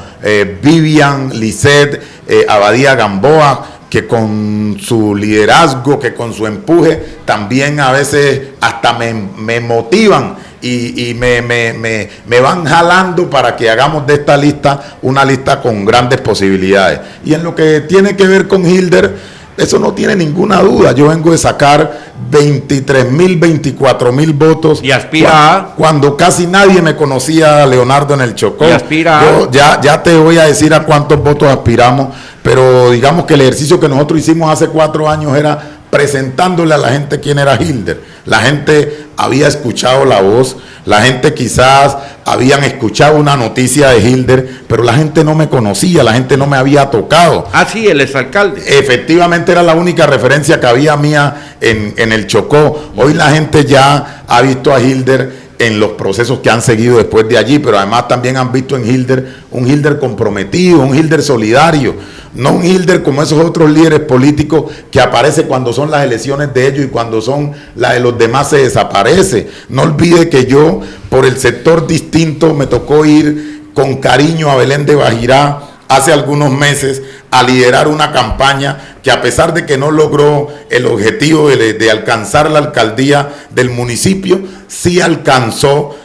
Vivian Lisset Abadía Gamboa, que con su liderazgo, que con su empuje, también a veces hasta me motivan y me van jalando para que hagamos de esta lista una lista con grandes posibilidades. Y en lo que tiene que ver con Hilder, eso no tiene ninguna duda. Yo vengo de sacar 23,000, 24,000 votos. Y aspira cuando casi nadie me conocía, Leonardo, en el Chocó. Y aspira Yo ya te voy a decir a cuántos votos aspiramos, pero digamos que el ejercicio que nosotros hicimos hace 4 años era presentándole a la gente quién era Hilder. La gente había escuchado la voz, la gente quizás habían escuchado una noticia de Hilder, pero la gente no me conocía, la gente no me había tocado. Ah, sí, el exalcalde. Efectivamente era la única referencia que había mía en el Chocó. Hoy la gente ya ha visto a Hilder en los procesos que han seguido después de allí, pero además también han visto en Hilder un Hilder comprometido, un Hilder solidario, no un Hilder como esos otros líderes políticos que aparece cuando son las elecciones de ellos y cuando son las de los demás se desaparece. No olvide que yo, por el sector distinto, me tocó ir con cariño a Belén de Bajirá hace algunos meses a liderar una campaña que, a pesar de que no logró el objetivo de alcanzar la alcaldía del municipio, sí alcanzó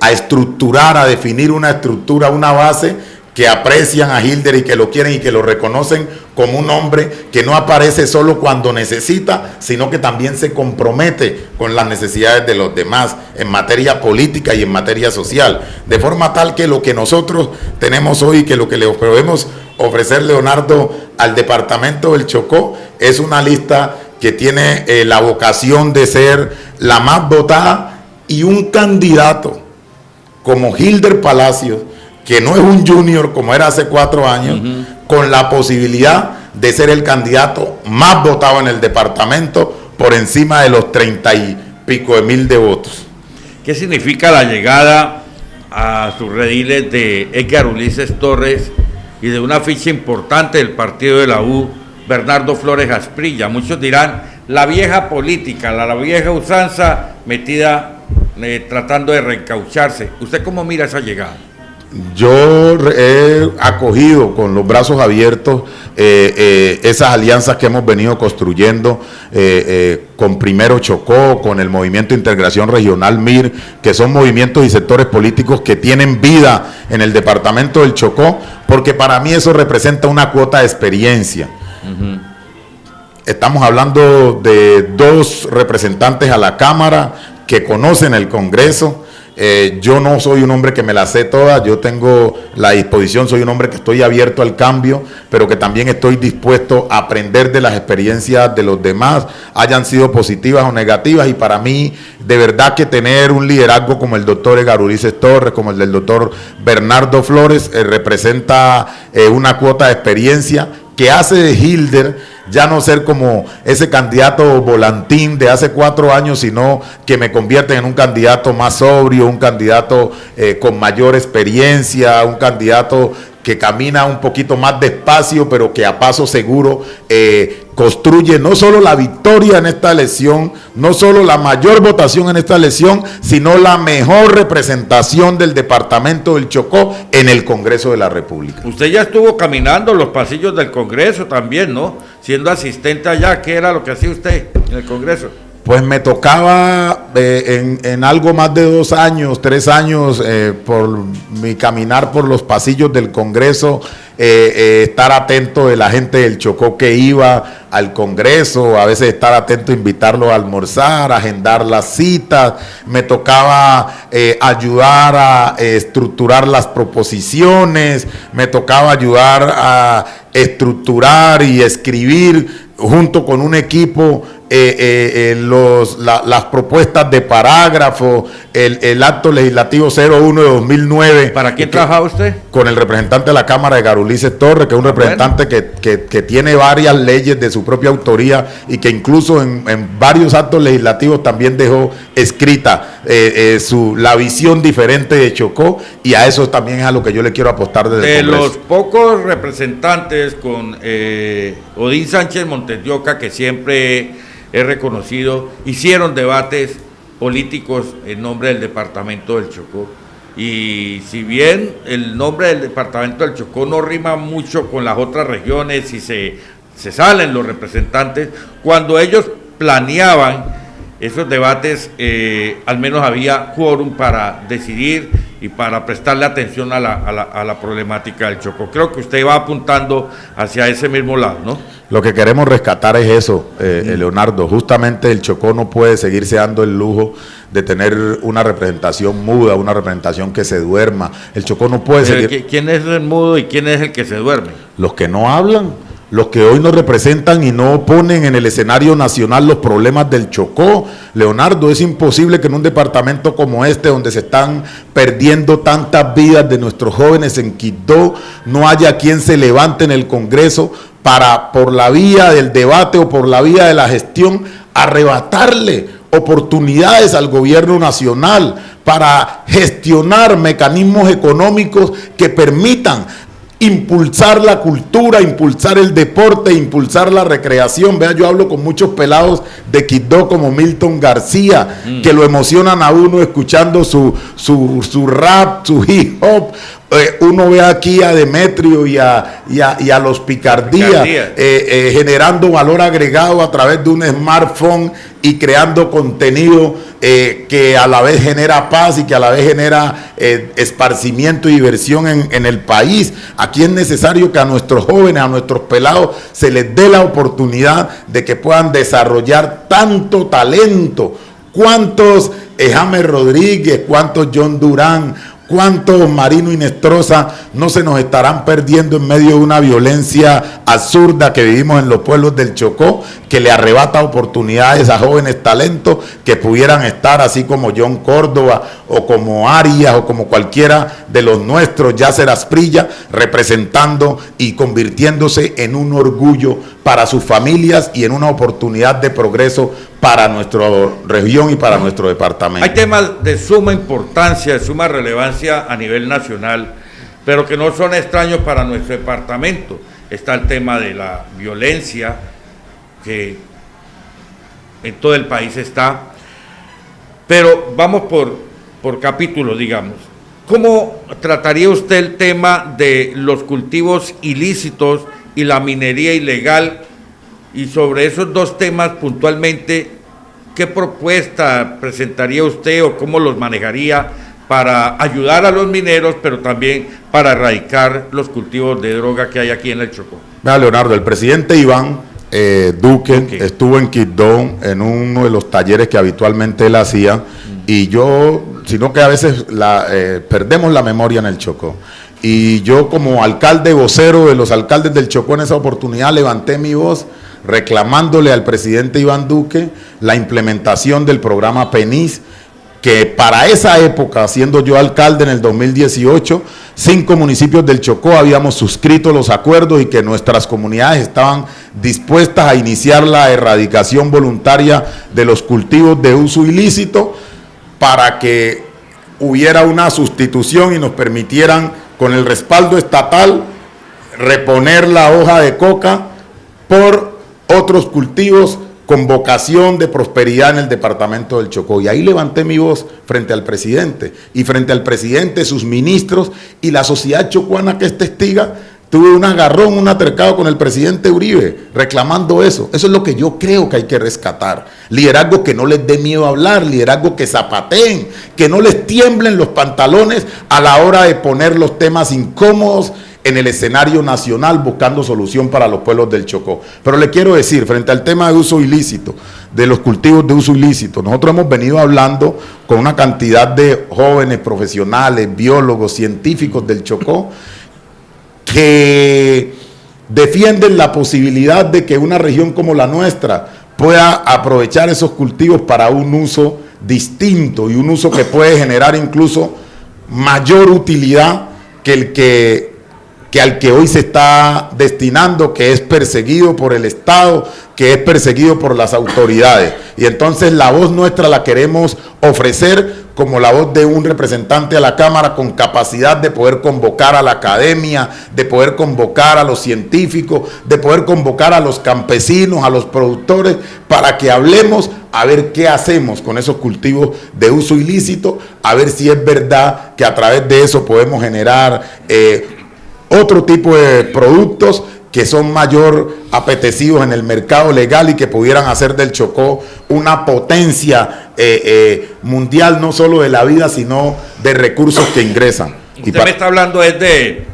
a estructurar, a definir una estructura, una base que aprecian a Hilder y que lo quieren y que lo reconocen como un hombre que no aparece solo cuando necesita, sino que también se compromete con las necesidades de los demás en materia política y en materia social. De forma tal que lo que nosotros tenemos hoy, que lo que le podemos ofrecer, Leonardo, al departamento del Chocó es una lista que tiene la vocación de ser la más votada, y un candidato como Hilder Palacios, que no es un junior como era hace 4 años, con la posibilidad de ser el candidato más votado en el departamento por encima de los 30 y pico de mil de votos. ¿Qué significa la llegada a sus rediles de Edgar Ulises Torres y de una ficha importante del partido de la U, Bernardo Flores Asprilla? Muchos dirán, la vieja política, la vieja usanza metida tratando de reencaucharse. ¿Usted cómo mira esa llegada? Yo he acogido con los brazos abiertos esas alianzas que hemos venido construyendo con Primero Chocó, con el Movimiento Integración Regional MIR, que son movimientos y sectores políticos que tienen vida en el departamento del Chocó, porque para mí eso representa una cuota de experiencia. Estamos hablando de 2 representantes a la Cámara que conocen el Congreso. Yo no soy un hombre que me la sé toda, yo tengo la disposición, soy un hombre que estoy abierto al cambio, pero que también estoy dispuesto a aprender de las experiencias de los demás, hayan sido positivas o negativas, y para mí, de verdad que tener un liderazgo como el doctor Edgar Ulises Torres, como el del doctor Bernardo Flores, representa una cuota de experiencia que hace de Hilder ya no ser como ese candidato volantín de hace 4 años, sino que me convierte en un candidato más sobrio, un candidato con mayor experiencia, un candidato que camina un poquito más despacio, pero que a paso seguro construye no solo la victoria en esta elección, no solo la mayor votación en esta elección, sino la mejor representación del departamento del Chocó en el Congreso de la República. Usted ya estuvo caminando los pasillos del Congreso también, ¿no? Siendo asistente allá, ¿qué era lo que hacía usted en el Congreso? Pues me tocaba en algo más de 2 años, 3 años, por mi caminar por los pasillos del Congreso, estar atento de la gente del Chocó que iba al Congreso, a veces estar atento, invitarlo a almorzar, agendar las citas. Me tocaba ayudar a estructurar las proposiciones, me tocaba ayudar a estructurar y escribir junto con un equipo las propuestas de parágrafo, el acto legislativo 01 de 2009. ¿Para quién trabajaba usted? Con el representante de la Cámara de Garulices Torres, que es un representante que tiene varias leyes de su propia autoría y que incluso en varios actos legislativos también dejó escrita la visión diferente de Chocó, y a eso también es a lo que yo le quiero apostar desde el Congreso. De los pocos representantes con Odín Sánchez Montes de Oca, que siempre he reconocido, hicieron debates políticos en nombre del departamento del Chocó, y si bien el nombre del departamento del Chocó no rima mucho con las otras regiones y se salen los representantes, cuando ellos planeaban esos debates, al menos había quórum para decidir y para prestarle atención a la problemática del Chocó. Creo que usted va apuntando hacia ese mismo lado, ¿no? Lo que queremos rescatar es eso, Leonardo. Justamente el Chocó no puede seguirse dando el lujo de tener una representación muda, una representación que se duerma. El Chocó no puede seguir... ¿Quién es el mudo y quién es el que se duerme? Los que no hablan, los que hoy nos representan y no ponen en el escenario nacional los problemas del Chocó. Leonardo, es imposible que en un departamento como este, donde se están perdiendo tantas vidas de nuestros jóvenes en Quibdó, no haya quien se levante en el Congreso para, por la vía del debate o por la vía de la gestión, arrebatarle oportunidades al gobierno nacional para gestionar mecanismos económicos que permitan impulsar la cultura, impulsar el deporte, impulsar la recreación. Vea, yo hablo con muchos pelados de Quibdó como Milton García, que lo emocionan a uno escuchando su rap, su hip hop. Uno ve aquí a Demetrio y a los Picardía generando valor agregado a través de un smartphone y creando contenido que a la vez genera paz y que a la vez genera esparcimiento y diversión en el país. Aquí es necesario que a nuestros jóvenes, a nuestros pelados, se les dé la oportunidad de que puedan desarrollar tanto talento. ¿Cuántos James Rodríguez, cuántos John Durán, cuántos Marino Inestrosa no se nos estarán perdiendo en medio de una violencia absurda que vivimos en los pueblos del Chocó, que le arrebata oportunidades a jóvenes talentos que pudieran estar así como John Córdoba o como Arias o como cualquiera de los nuestros, Yasser Asprilla, representando y convirtiéndose en un orgullo para sus familias y en una oportunidad de progreso para nuestra región y para nuestro departamento. Hay temas de suma importancia, de suma relevancia a nivel nacional, pero que no son extraños para nuestro departamento. Está el tema de la violencia, que en todo el país está, pero vamos por capítulos, digamos. ¿Cómo trataría usted el tema de los cultivos ilícitos y la minería ilegal? Y sobre esos dos temas puntualmente, ¿qué propuesta presentaría usted o cómo los manejaría para ayudar a los mineros, pero también para erradicar los cultivos de droga que hay aquí en el Chocó? Vea, Leonardo, el presidente Iván Duque estuvo en Quibdó en uno de los talleres que habitualmente él hacía, y yo, sino que a veces perdemos la memoria en el Chocó. Y yo, como alcalde vocero de los alcaldes del Chocó, en esa oportunidad levanté mi voz reclamándole al presidente Iván Duque la implementación del programa PENIS, que para esa época, siendo yo alcalde en el 2018, 5 municipios del Chocó habíamos suscrito los acuerdos y que nuestras comunidades estaban dispuestas a iniciar la erradicación voluntaria de los cultivos de uso ilícito para que hubiera una sustitución y nos permitieran, con el respaldo estatal, reponer la hoja de coca por otros cultivos con vocación de prosperidad en el departamento del Chocó. Y ahí levanté mi voz frente al presidente, y frente al presidente, sus ministros y la sociedad chocuana que es testiga. Tuve un agarrón, un altercado con el presidente Uribe, reclamando eso. Eso es lo que yo creo que hay que rescatar. Liderazgo que no les dé miedo a hablar, liderazgo que zapateen, que no les tiemblen los pantalones a la hora de poner los temas incómodos en el escenario nacional, buscando solución para los pueblos del Chocó. Pero le quiero decir, frente al tema de uso ilícito, de los cultivos de uso ilícito, nosotros hemos venido hablando con una cantidad de jóvenes profesionales, biólogos, científicos del Chocó, que defienden la posibilidad de que una región como la nuestra pueda aprovechar esos cultivos para un uso distinto y un uso que puede generar incluso mayor utilidad que al que hoy se está destinando, que es perseguido por el Estado, que es perseguido por las autoridades. Y entonces la voz nuestra la queremos ofrecer como la voz de un representante a la Cámara con capacidad de poder convocar a la academia, de poder convocar a los científicos, de poder convocar a los campesinos, a los productores, para que hablemos a ver qué hacemos con esos cultivos de uso ilícito, a ver si es verdad que a través de eso podemos generar otro tipo de productos que son mayor apetecidos en el mercado legal y que pudieran hacer del Chocó una potencia mundial, no solo de la vida, sino de recursos que ingresan. Usted me está hablando es de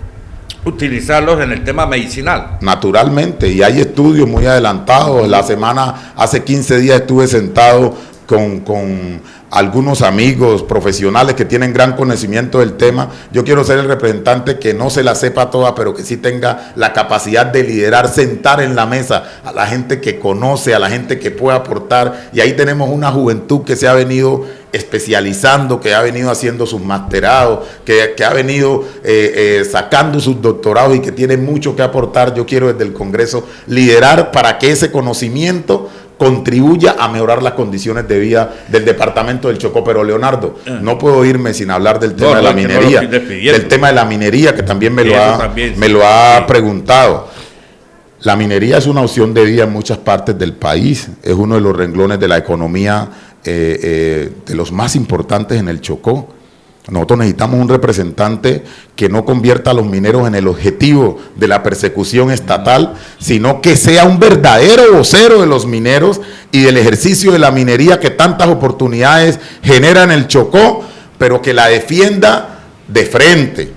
utilizarlos en el tema medicinal. Naturalmente, y hay estudios muy adelantados. Hace 15 días estuve sentado con algunos amigos profesionales que tienen gran conocimiento del tema. Yo quiero ser el representante que no se la sepa toda, pero que sí tenga la capacidad de liderar, sentar en la mesa a la gente que conoce, a la gente que puede aportar, y ahí tenemos una juventud que se ha venido especializando, que ha venido haciendo sus masterados, que ha venido sacando sus doctorados y que tiene mucho que aportar. Yo quiero desde el Congreso liderar para que ese conocimiento contribuya a mejorar las condiciones de vida del departamento del Chocó. Pero Leonardo, no puedo irme sin hablar del tema de la minería, del tema de la minería, que también me lo ha preguntado. La minería es una opción de vida en muchas partes del país, es uno de los renglones de la economía de los más importantes en el Chocó. Nosotros necesitamos un representante que no convierta a los mineros en el objetivo de la persecución estatal, sino que sea un verdadero vocero de los mineros y del ejercicio de la minería que tantas oportunidades genera en el Chocó, pero que la defienda de frente.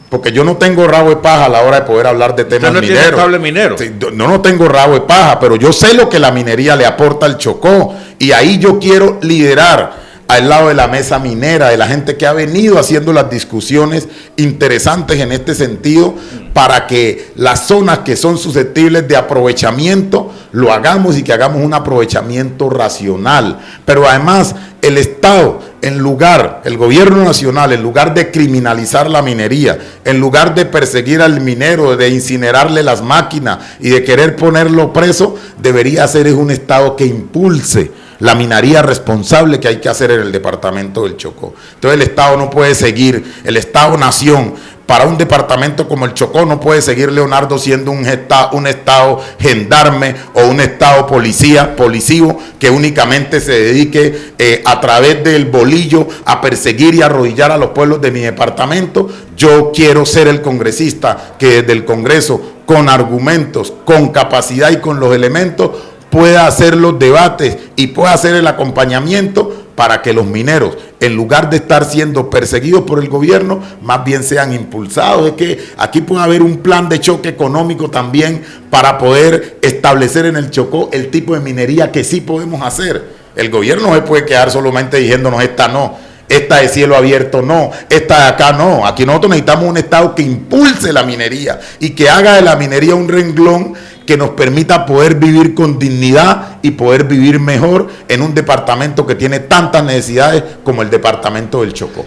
Porque yo no tengo rabo de paja a la hora de poder hablar de temas mineros. ¿Tiene cable minero? Sí, no tengo rabo de paja, pero yo sé lo que la minería le aporta al Chocó, y ahí yo quiero liderar al lado de la mesa minera, de la gente que ha venido haciendo las discusiones interesantes en este sentido, para que las zonas que son susceptibles de aprovechamiento lo hagamos, y que hagamos un aprovechamiento racional. Pero además el Estado, el gobierno nacional, en lugar de criminalizar la minería, en lugar de perseguir al minero, de incinerarle las máquinas y de querer ponerlo preso, debería ser un Estado que impulse la minería responsable que hay que hacer en el departamento del Chocó. Entonces el Estado no puede seguir, el Estado-nación, para un departamento como el Chocó no puede seguir, Leonardo, siendo un Estado gendarme o un Estado policivo que únicamente se dedique a través del bolillo a perseguir y arrodillar a los pueblos de mi departamento. Yo quiero ser el congresista que desde el Congreso, con argumentos, con capacidad y con los elementos, pueda hacer los debates y pueda hacer el acompañamiento para que los mineros, en lugar de estar siendo perseguidos por el gobierno, más bien sean impulsados. Es que aquí puede haber un plan de choque económico también para poder establecer en el Chocó el tipo de minería que sí podemos hacer. El gobierno no se puede quedar solamente diciéndonos esta no, esta de cielo abierto no, esta de acá no. Aquí nosotros necesitamos un Estado que impulse la minería y que haga de la minería un renglón que nos permita poder vivir con dignidad y poder vivir mejor en un departamento que tiene tantas necesidades como el departamento del Chocó.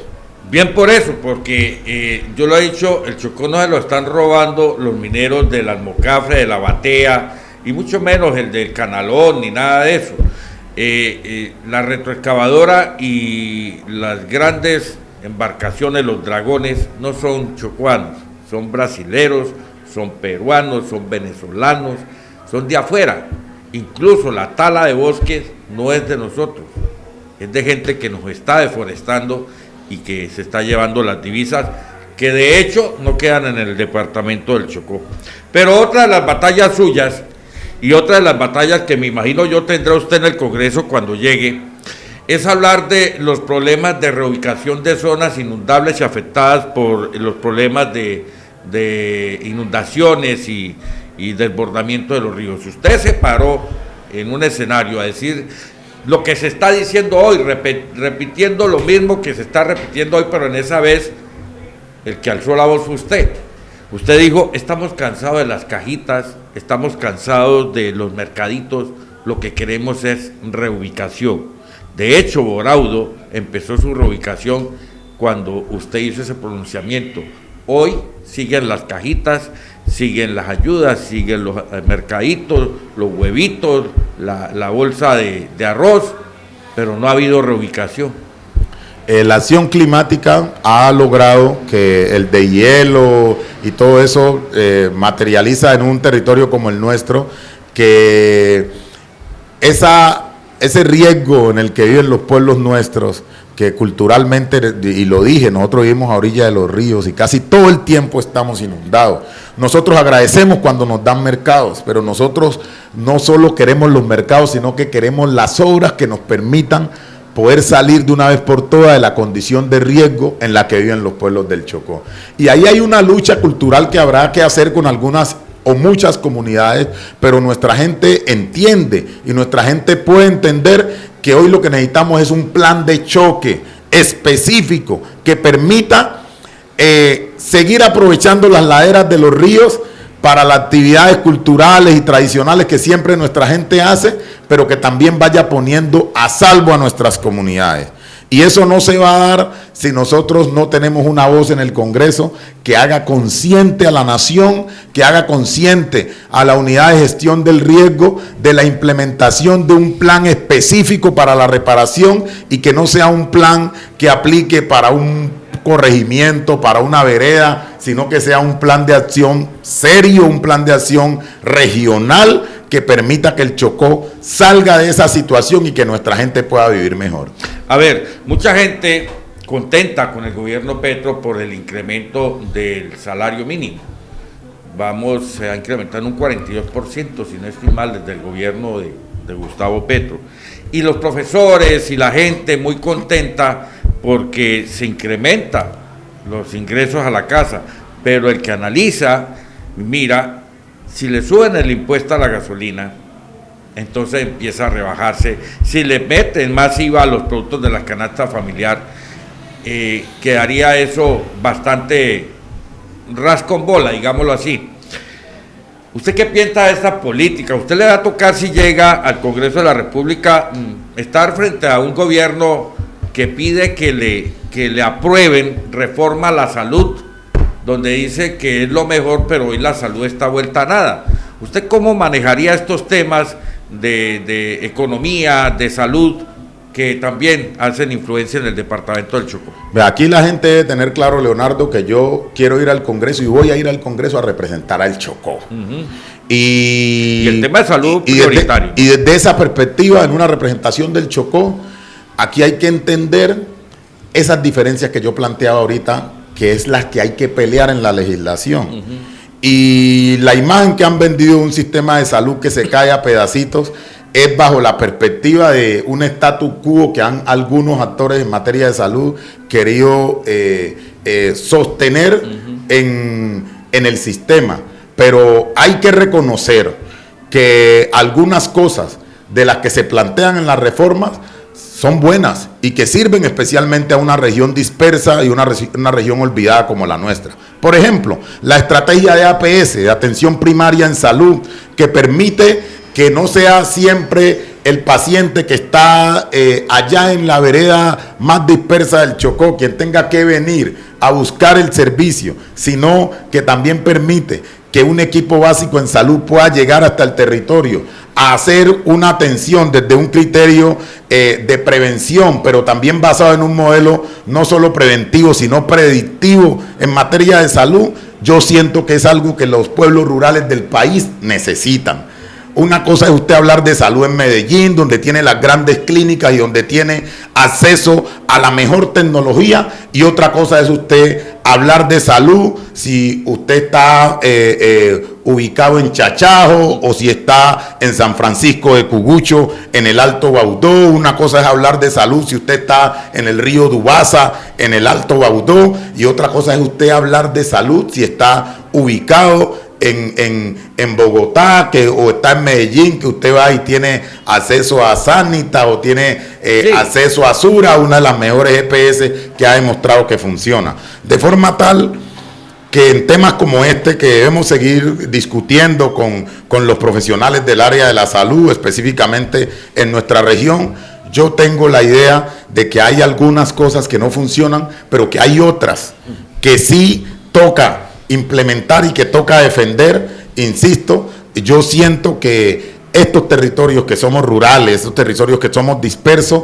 Bien por eso, porque yo lo he dicho, el Chocó no se lo están robando los mineros del Almocafre, de la Batea, y mucho menos el del Canalón, ni nada de eso. La retroexcavadora y las grandes embarcaciones, los dragones, no son chocuanos, son brasileros, son peruanos, son venezolanos, son de afuera. Incluso la tala de bosques no es de nosotros, es de gente que nos está deforestando y que se está llevando las divisas, que de hecho no quedan en el departamento del Chocó. Pero otra de las batallas suyas, y otra de las batallas que me imagino yo tendrá usted en el Congreso cuando llegue, es hablar de los problemas de reubicación de zonas inundables y afectadas por los problemas de inundaciones y desbordamiento de los ríos. Usted se paró en un escenario a decir lo que se está diciendo hoy, repitiendo lo mismo que se está repitiendo hoy, pero en esa vez el que alzó la voz fue usted. Usted dijo, estamos cansados de las cajitas, estamos cansados de los mercaditos, lo que queremos es reubicación. De hecho, Boraudo empezó su reubicación cuando usted hizo ese pronunciamiento. Hoy siguen las cajitas, siguen las ayudas, siguen los mercaditos, los huevitos, la bolsa de arroz, pero no ha habido reubicación. La acción climática ha logrado que el deshielo y todo eso materializa en un territorio como el nuestro, que ese riesgo en el que viven los pueblos nuestros, que culturalmente, y lo dije, nosotros vivimos a orilla de los ríos y casi todo el tiempo estamos inundados. Nosotros agradecemos cuando nos dan mercados, pero nosotros no solo queremos los mercados, sino que queremos las obras que nos permitan poder salir de una vez por todas de la condición de riesgo en la que viven los pueblos del Chocó. Y ahí hay una lucha cultural que habrá que hacer con algunas o muchas comunidades, pero nuestra gente entiende y nuestra gente puede entender que hoy lo que necesitamos es un plan de choque específico que permita seguir aprovechando las laderas de los ríos para las actividades culturales y tradicionales que siempre nuestra gente hace, pero que también vaya poniendo a salvo a nuestras comunidades. Y eso no se va a dar si nosotros no tenemos una voz en el Congreso que haga consciente a la nación, que haga consciente a la unidad de gestión del riesgo de la implementación de un plan específico para la reparación y que no sea un plan que aplique para un corregimiento, para una vereda, sino que sea un plan de acción serio, un plan de acción regional que permita que el Chocó salga de esa situación y que nuestra gente pueda vivir mejor. A ver, mucha gente contenta con el gobierno Petro por el incremento del salario mínimo. Vamos a incrementar un 42%, si no estoy mal, desde el gobierno de Gustavo Petro. Y los profesores y la gente muy contenta porque se incrementan los ingresos a la casa, pero el que analiza, mira, si le suben el impuesto a la gasolina, entonces empieza a rebajarse. Si le meten más IVA a los productos de la canasta familiar, quedaría eso bastante ras con bola, digámoslo así. ¿Usted qué piensa de esta política? ¿Usted le va a tocar, si llega al Congreso de la República, estar frente a un gobierno que pide que le aprueben reforma a la salud, donde dice que es lo mejor, pero hoy la salud está vuelta a nada? ¿Usted cómo manejaría estos temas de economía, de salud, que también hacen influencia en el departamento del Chocó? Aquí la gente debe tener claro, Leonardo, que yo quiero ir al Congreso y voy a ir al Congreso a representar al Chocó. Y el tema de salud prioritario. Y desde esa perspectiva, en una representación del Chocó, aquí hay que entender esas diferencias que yo planteaba ahorita, que es las que hay que pelear en la legislación. Y la imagen que han vendido de un sistema de salud que se cae a pedacitos es bajo la perspectiva de un status quo que han algunos actores en materia de salud querido sostener en el sistema. Pero hay que reconocer que algunas cosas de las que se plantean en las reformas son buenas y que sirven especialmente a una región dispersa y una región olvidada como la nuestra. Por ejemplo, la estrategia de APS, de atención primaria en salud, que permite que no sea siempre el paciente que está allá en la vereda más dispersa del Chocó quien tenga que venir a buscar el servicio, sino que también permite que un equipo básico en salud pueda llegar hasta el territorio a hacer una atención desde un criterio de prevención, pero también basado en un modelo no solo preventivo, sino predictivo en materia de salud. Yo siento que es algo que los pueblos rurales del país necesitan. Una cosa es usted hablar de salud en Medellín, donde tiene las grandes clínicas y donde tiene acceso a la mejor tecnología, y otra cosa es usted hablar de salud si usted está ubicado en Chachajo o si está en San Francisco de Cugucho, en el Alto Baudó. Una cosa es hablar de salud si usted está en el río Dubasa, en el Alto Baudó, y otra cosa es usted hablar de salud si está ubicado en Bogotá o está en Medellín, que usted va y tiene acceso a Sanita o tiene acceso a Sura, una de las mejores EPS que ha demostrado que funciona. De forma tal que en temas como este, que debemos seguir discutiendo con los profesionales del área de la salud, específicamente en nuestra región, yo tengo la idea de que hay algunas cosas que no funcionan, pero que hay otras que sí toca implementar y que toca defender. Insisto, yo siento que estos territorios que somos rurales, estos territorios que somos dispersos,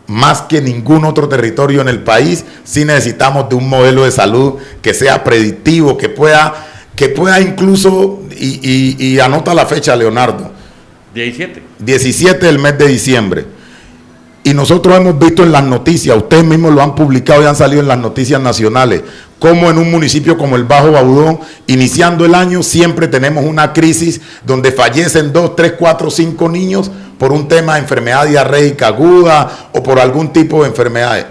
más que ningún otro territorio en el país, sí necesitamos de un modelo de salud que sea predictivo, que pueda incluso, y anota la fecha, Leonardo. 17 del mes de diciembre. Y nosotros hemos visto en las noticias, ustedes mismos lo han publicado y han salido en las noticias nacionales, como en un municipio como el Bajo Baudón, iniciando el año, siempre tenemos una crisis donde fallecen 2, 3, 4, 5 niños por un tema de enfermedad diarreica aguda o por algún tipo de enfermedades.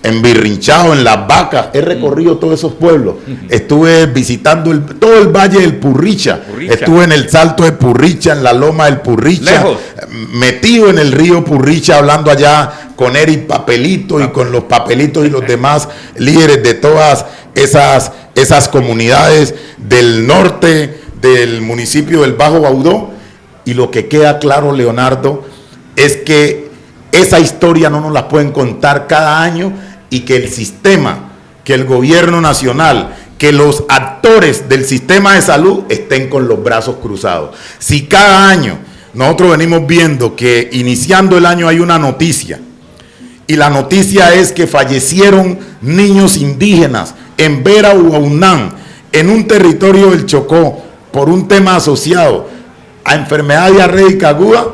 En Birrinchao, en Las Vacas, he recorrido todos esos pueblos. Estuve visitando todo el valle del Purricha. Estuve en el Salto de Purricha, en la Loma del Purricha. Lejos. Metido en el río Purricha, hablando allá con Eric Papelito y con los Papelitos y los demás líderes de todas esas comunidades del norte del municipio del Bajo Baudó. Y lo que queda claro, Leonardo, es que esa historia no nos la pueden contar cada año y que el sistema, que el gobierno nacional, que los actores del sistema de salud estén con los brazos cruzados. Si cada año nosotros venimos viendo que iniciando el año hay una noticia y la noticia es que fallecieron niños indígenas en Vera Huaunán, en un territorio del Chocó, por un tema asociado a enfermedad diarreica aguda,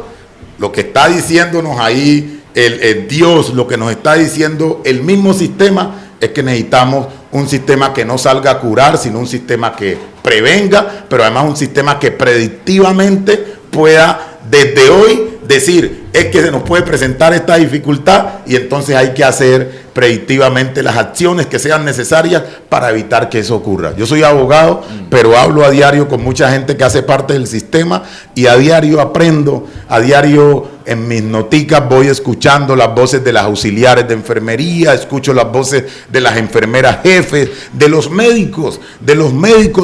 lo que está diciéndonos ahí el Dios, lo que nos está diciendo el mismo sistema, es que necesitamos un sistema que no salga a curar, sino un sistema que prevenga, pero además un sistema que predictivamente pueda desde hoy decir, es que se nos puede presentar esta dificultad y entonces hay que hacer predictivamente las acciones que sean necesarias para evitar que eso ocurra. Yo soy abogado, pero hablo a diario con mucha gente que hace parte del sistema y a diario aprendo, a diario en mis noticas voy escuchando las voces de las auxiliares de enfermería, escucho las voces de las enfermeras jefes, de los médicos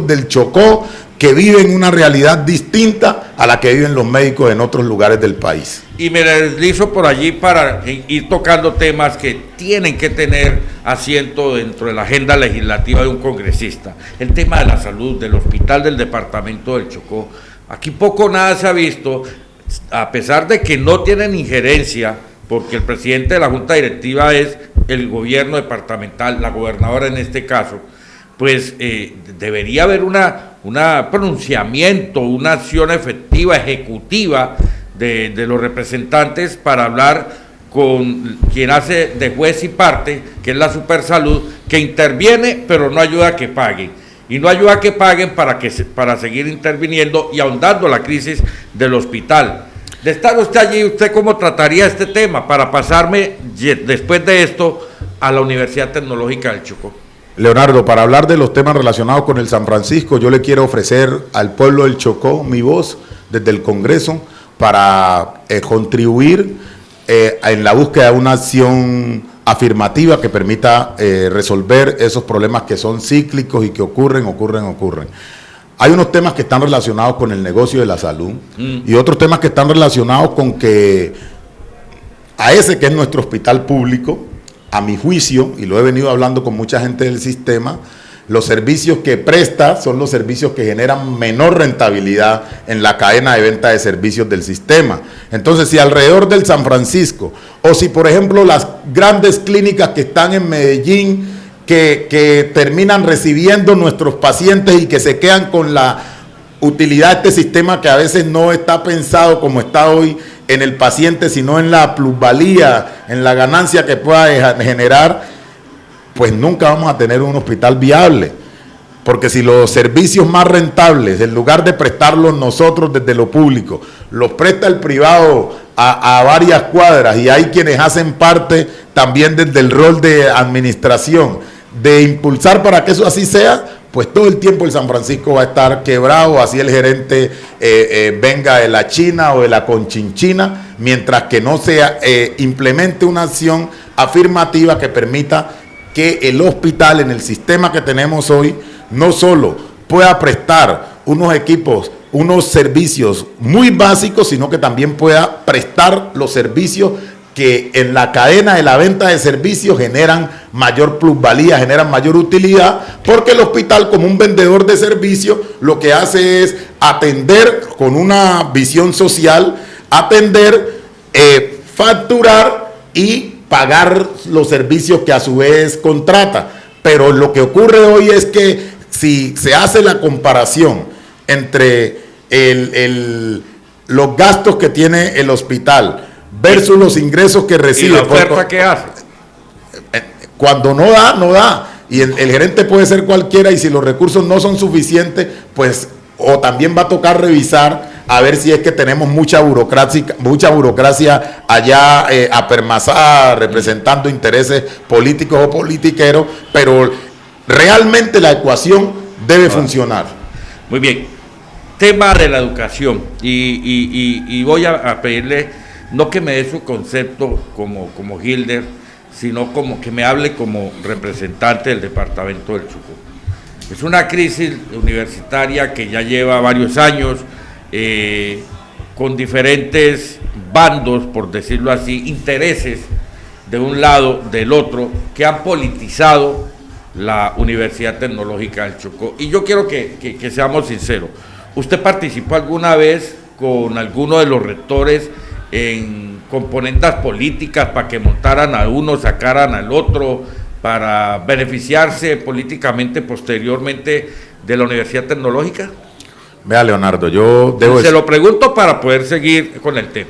del Chocó, que viven una realidad distinta a la que viven los médicos en otros lugares del país. Y me deslizo por allí para ir tocando temas que tienen que tener asiento dentro de la agenda legislativa de un congresista. El tema de la salud, del hospital del departamento del Chocó. Aquí poco o nada se ha visto, a pesar de que no tienen injerencia, porque el presidente de la Junta Directiva es el gobierno departamental, la gobernadora en este caso, pues debería haber un pronunciamiento, una acción efectiva, ejecutiva de los representantes para hablar con quien hace de juez y parte, que es la Supersalud, que interviene pero no ayuda a que paguen. Y no ayuda a que paguen para seguir interviniendo y ahondando la crisis del hospital. De estar usted allí, ¿usted cómo trataría este tema para pasarme después de esto a la Universidad Tecnológica del Chocó? Leonardo, para hablar de los temas relacionados con el San Francisco, yo le quiero ofrecer al pueblo del Chocó mi voz desde el Congreso para contribuir en la búsqueda de una acción afirmativa que permita resolver esos problemas que son cíclicos y que ocurren. Hay unos temas que están relacionados con el negocio de la salud y otros temas que están relacionados con que a ese que es nuestro hospital público, a mi juicio, y lo he venido hablando con mucha gente del sistema, los servicios que presta son los servicios que generan menor rentabilidad en la cadena de venta de servicios del sistema. Entonces, si alrededor del San Francisco, o si por ejemplo las grandes clínicas que están en Medellín, que terminan recibiendo nuestros pacientes y que se quedan con la utilidad de este sistema que a veces no está pensado como está hoy en el paciente, sino en la plusvalía, en la ganancia que pueda generar, pues nunca vamos a tener un hospital viable. Porque si los servicios más rentables, en lugar de prestarlos nosotros desde lo público, los presta el privado a varias cuadras, y hay quienes hacen parte también desde el rol de administración, de impulsar para que eso así sea, pues todo el tiempo el San Francisco va a estar quebrado, así el gerente venga de la China o de la Conchinchina, mientras que no se implemente una acción afirmativa que permita que el hospital en el sistema que tenemos hoy no solo pueda prestar unos equipos, unos servicios muy básicos, sino que también pueda prestar los servicios que en la cadena de la venta de servicios generan mayor plusvalía, generan mayor utilidad, porque el hospital, como un vendedor de servicios, lo que hace es atender con una visión social, atender, facturar y pagar los servicios que a su vez contrata. Pero lo que ocurre hoy es que si se hace la comparación entre los gastos que tiene el hospital versus los ingresos que recibe. ¿Y la oferta que hace? Cuando no da, no da. Y el gerente puede ser cualquiera, y si los recursos no son suficientes, pues o también va a tocar revisar a ver si es que tenemos mucha burocracia allá apermazada, representando intereses políticos o politiqueros, pero realmente la ecuación debe funcionar. Muy bien. Tema de la educación. Y voy a pedirle, no que me dé su concepto como Hilder, sino como que me hable como representante del departamento del Chocó. Es una crisis universitaria que ya lleva varios años, con diferentes bandos, por decirlo así, intereses de un lado, del otro, que han politizado la Universidad Tecnológica del Chocó. Y yo quiero que seamos sinceros. ¿Usted participó alguna vez con alguno de los rectores en componentes políticas para que montaran a uno, sacaran al otro, para beneficiarse políticamente posteriormente de la Universidad Tecnológica? Vea, Leonardo, yo debo... Se lo pregunto para poder seguir con el tema.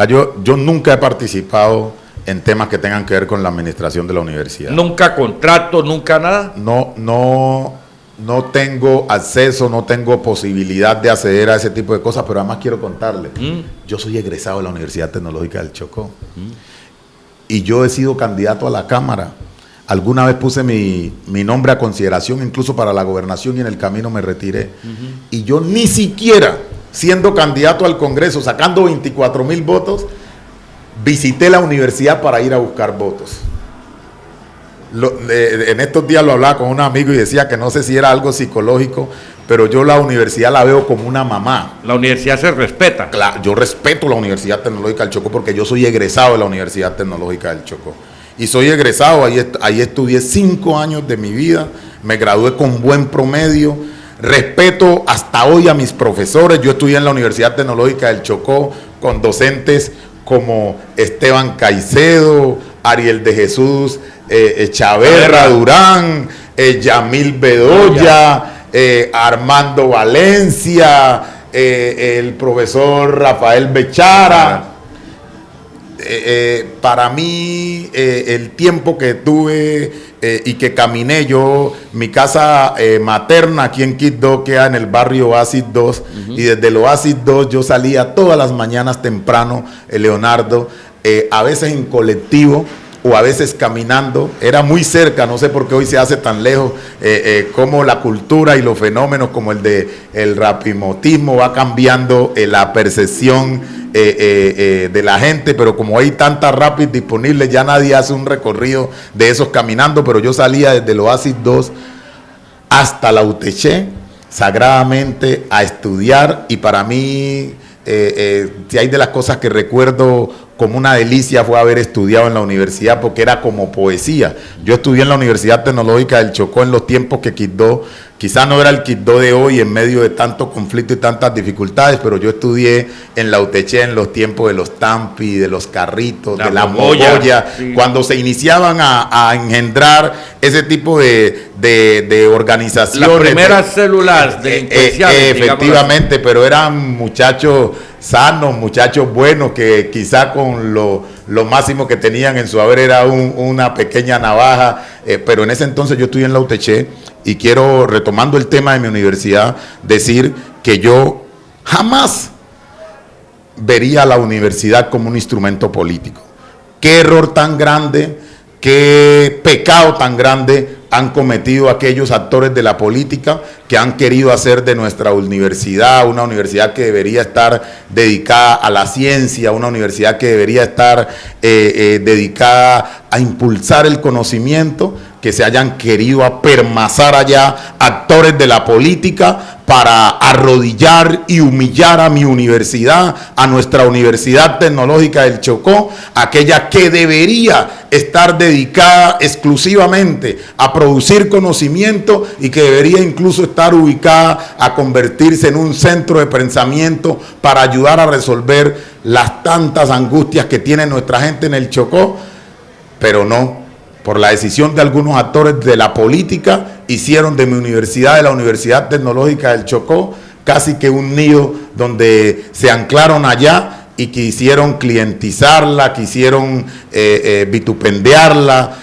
Yo nunca he participado en temas que tengan que ver con la administración de la universidad. ¿Nunca contrato, nunca nada? No tengo acceso, no tengo posibilidad de acceder a ese tipo de cosas, pero además quiero contarle, yo soy egresado de la Universidad Tecnológica del Chocó, y yo he sido candidato a la Cámara. Alguna vez puse mi nombre a consideración, incluso para la gobernación, y en el camino me retiré. Y yo ni siquiera, siendo candidato al Congreso, sacando 24,000 votos, visité la universidad para ir a buscar votos. En estos días lo hablaba con un amigo y decía que no sé si era algo psicológico, pero yo la universidad la veo como una mamá. La universidad se respeta. Claro, yo respeto la Universidad Tecnológica del Chocó porque yo soy egresado de la Universidad Tecnológica del Chocó. Y soy egresado, ahí estudié 5 años de mi vida, me gradué con buen promedio, respeto hasta hoy a mis profesores. Yo estudié en la Universidad Tecnológica del Chocó con docentes como Esteban Caicedo, Ariel de Jesús Chaverra Durán, Yamil Bedoya, Armando Valencia, el profesor Rafael Bechara. Para mí, el tiempo que tuve y que caminé, mi casa materna aquí en Quibdó queda en el barrio Oasis 2, y desde el Oasis 2 yo salía todas las mañanas temprano, Leonardo, a veces en colectivo o a veces caminando. Era muy cerca, no sé por qué hoy se hace tan lejos, como la cultura y los fenómenos como el rapimotismo va cambiando la percepción de la gente, pero como hay tantas rápidas disponibles, ya nadie hace un recorrido de esos caminando, pero yo salía desde el Oasis 2 hasta la UTC sagradamente a estudiar, y para mí, si hay de las cosas que recuerdo como una delicia, fue haber estudiado en la universidad, porque era como poesía. Yo estudié en la Universidad Tecnológica del Chocó en los tiempos que Quibdó, quizás no era el Quibdó de hoy en medio de tanto conflicto y tantas dificultades, pero yo estudié en la UTC en los tiempos de los Tampi, de los carritos, de la mogolla, sí, cuando se iniciaban a engendrar ese tipo de organizaciones. Las primeras células delincuenciales. Efectivamente, pero eran muchachos sanos, muchachos buenos, que quizá con lo máximo que tenían en su haber era una pequeña navaja, pero en ese entonces yo estudié en la UTC, y quiero, retomando el tema de mi universidad, decir que yo jamás vería a la universidad como un instrumento político. Qué error tan grande, qué pecado tan grande han cometido aquellos actores de la política que han querido hacer de nuestra universidad una universidad que debería estar dedicada a la ciencia, una universidad que debería estar dedicada a impulsar el conocimiento, que se hayan querido apermazar allá actores de la política para arrodillar y humillar a mi universidad, a nuestra Universidad Tecnológica del Chocó, aquella que debería estar dedicada exclusivamente a producir conocimiento y que debería incluso estar ubicada a convertirse en un centro de pensamiento para ayudar a resolver las tantas angustias que tiene nuestra gente en el Chocó, pero no. Por la decisión de algunos actores de la política, hicieron de mi universidad, de la Universidad Tecnológica del Chocó, casi que un nido donde se anclaron allá y quisieron clientizarla, quisieron vitupendiarla,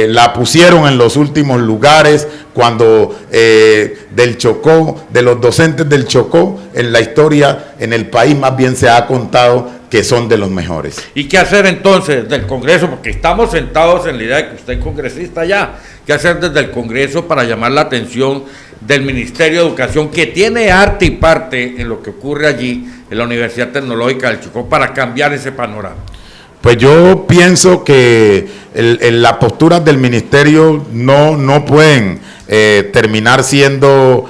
la pusieron en los últimos lugares cuando del Chocó, de los docentes del Chocó, en la historia, en el país más bien se ha contado que son de los mejores. ¿Y qué hacer entonces del Congreso? Porque estamos sentados en la idea de que usted es congresista ya. ¿Qué hacer desde el Congreso para llamar la atención del Ministerio de Educación, que tiene arte y parte en lo que ocurre allí en la Universidad Tecnológica del Chocó, para cambiar ese panorama? Pues yo pienso que las posturas del ministerio no pueden terminar siendo,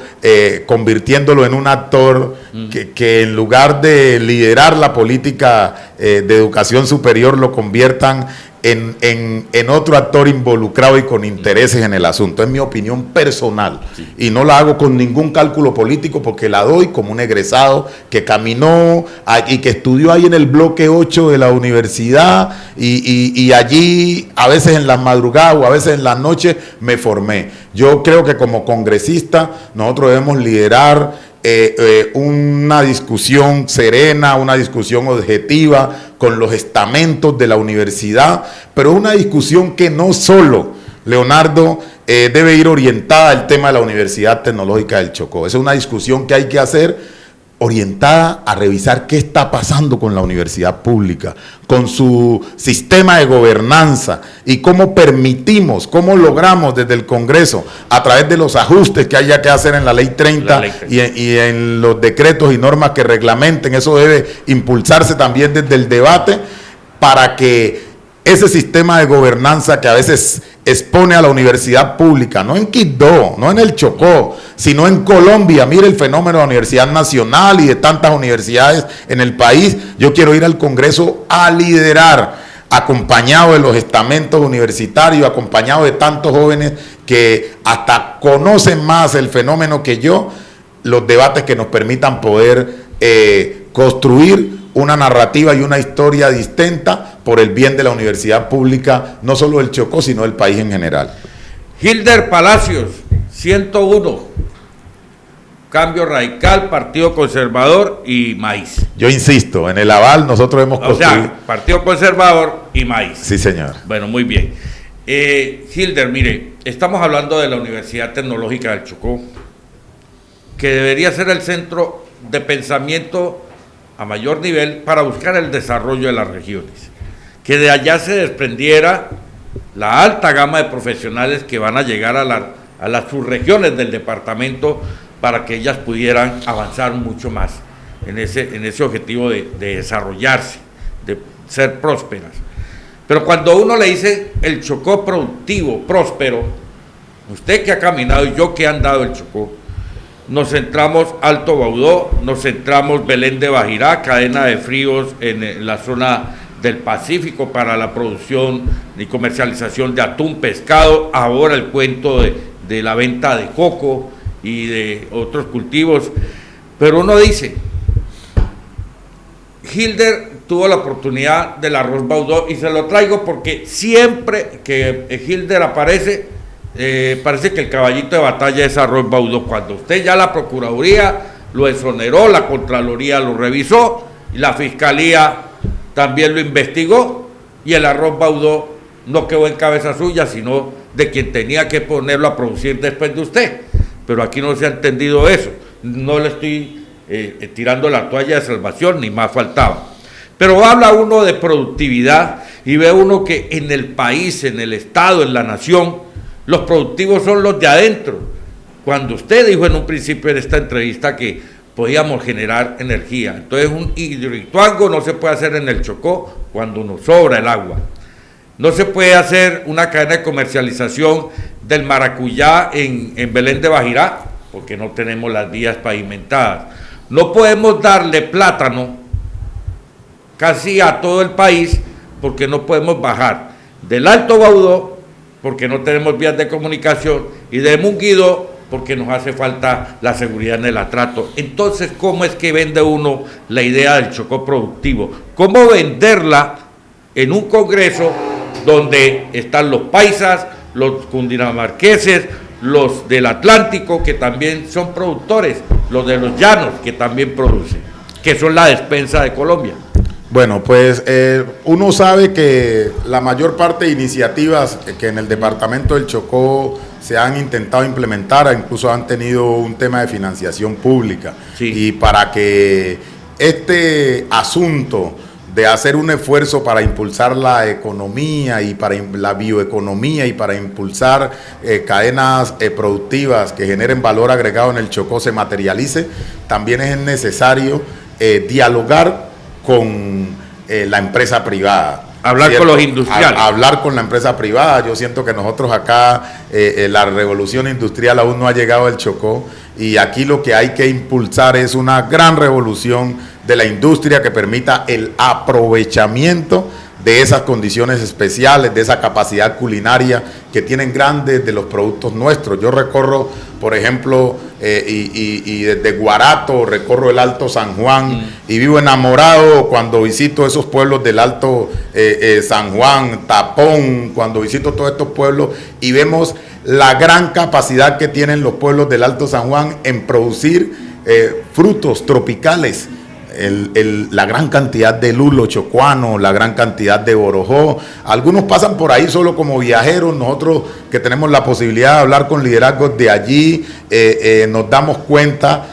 convirtiéndolo en un actor que en lugar de liderar la política de educación superior, lo conviertan en otro actor involucrado y con intereses en el asunto. Es mi opinión personal, sí, y no la hago con ningún cálculo político, porque la doy como un egresado que caminó y que estudió ahí en el bloque 8 de la universidad y allí a veces en las madrugadas o a veces en las noches me formé. Yo creo que como congresista nosotros debemos liderar una discusión serena, una discusión objetiva con los estamentos de la universidad, pero una discusión que no solo, Leonardo, debe ir orientada al tema de la Universidad Tecnológica del Chocó. Esa es una discusión que hay que hacer orientada a revisar qué está pasando con la universidad pública, con su sistema de gobernanza y cómo permitimos, cómo logramos desde el Congreso, a través de los ajustes que haya que hacer en la Ley 30 y en los decretos y normas que reglamenten. Eso debe impulsarse también desde el debate para que ese sistema de gobernanza que a veces expone a la universidad pública, no en Quibdó, no en el Chocó, sino en Colombia. Mire el fenómeno de la Universidad Nacional y de tantas universidades en el país. Yo quiero ir al Congreso a liderar, acompañado de los estamentos universitarios, acompañado de tantos jóvenes que hasta conocen más el fenómeno que yo, los debates que nos permitan poder construir una narrativa y una historia distinta por el bien de la universidad pública, no solo del Chocó, sino del país en general. Hilder Palacios, 101, Cambio Radical, Partido Conservador y Maíz. Yo insisto, en el aval nosotros hemos construido... O sea, Partido Conservador y Maíz. Sí, señor. Bueno, muy bien. Hilder, mire, estamos hablando de la Universidad Tecnológica del Chocó, que debería ser el centro de pensamiento a mayor nivel para buscar el desarrollo de las regiones, que de allá se desprendiera la alta gama de profesionales que van a llegar a las subregiones del departamento para que ellas pudieran avanzar mucho más en ese objetivo de desarrollarse, de ser prósperas. Pero cuando uno le dice el Chocó productivo, próspero, usted que ha caminado y yo que he andado el Chocó, nos centramos Alto Baudó, nos centramos Belén de Bajirá, cadena de fríos en la zona del Pacífico para la producción y comercialización de atún, pescado, ahora el cuento de la venta de coco y de otros cultivos. Pero uno dice, Hilder tuvo la oportunidad del arroz Baudó, y se lo traigo porque siempre que Hilder aparece, parece que el caballito de batalla es arroz Baudó. Cuando usted ya la Procuraduría lo exoneró, la Contraloría lo revisó y la Fiscalía también lo investigó, y el arroz Baudó no quedó en cabeza suya, sino de quien tenía que ponerlo a producir después de usted. Pero aquí no se ha entendido eso. No le estoy tirando la toalla de salvación, ni más faltaba. Pero habla uno de productividad y ve uno que en el país, en el Estado, en la nación, los productivos son los de adentro, cuando usted dijo en un principio de esta entrevista que podíamos generar energía. Entonces un hidroituango no se puede hacer en el Chocó cuando nos sobra el agua. No se puede hacer una cadena de comercialización del maracuyá en Belén de Bajirá, porque no tenemos las vías pavimentadas. No podemos darle plátano casi a todo el país, porque no podemos bajar del Alto Baudó, porque no tenemos vías de comunicación, y de Munguido, porque nos hace falta la seguridad en el atrato. Entonces, ¿cómo es que vende uno la idea del Chocó productivo? ¿Cómo venderla en un congreso donde están los paisas, los cundinamarqueses, los del Atlántico, que también son productores, los de los llanos, que también producen, que son la despensa de Colombia? Bueno, pues uno sabe que la mayor parte de iniciativas que en el departamento del Chocó se han intentado implementar, incluso han tenido un tema de financiación pública. Sí. Y para que este asunto de hacer un esfuerzo para impulsar la economía y para la bioeconomía y para impulsar cadenas productivas que generen valor agregado en el Chocó se materialice, también es necesario dialogar con la empresa privada. Hablar, ¿cierto?, con los industriales. Hablar con la empresa privada. Yo siento que nosotros acá, la revolución industrial aún no ha llegado al Chocó, y aquí lo que hay que impulsar es una gran revolución de la industria que permita el aprovechamiento de esas condiciones especiales, de esa capacidad culinaria que tienen grandes de los productos nuestros. Yo recorro, por ejemplo, y desde Guarato recorro el Alto San Juan y vivo enamorado cuando visito esos pueblos del Alto San Juan, Tapón, cuando visito todos estos pueblos y vemos la gran capacidad que tienen los pueblos del Alto San Juan en producir frutos tropicales. La gran cantidad de lulo chocuano, la gran cantidad de borojó. Algunos pasan por ahí solo como viajeros. Nosotros que tenemos la posibilidad de hablar con liderazgos de allí, nos damos cuenta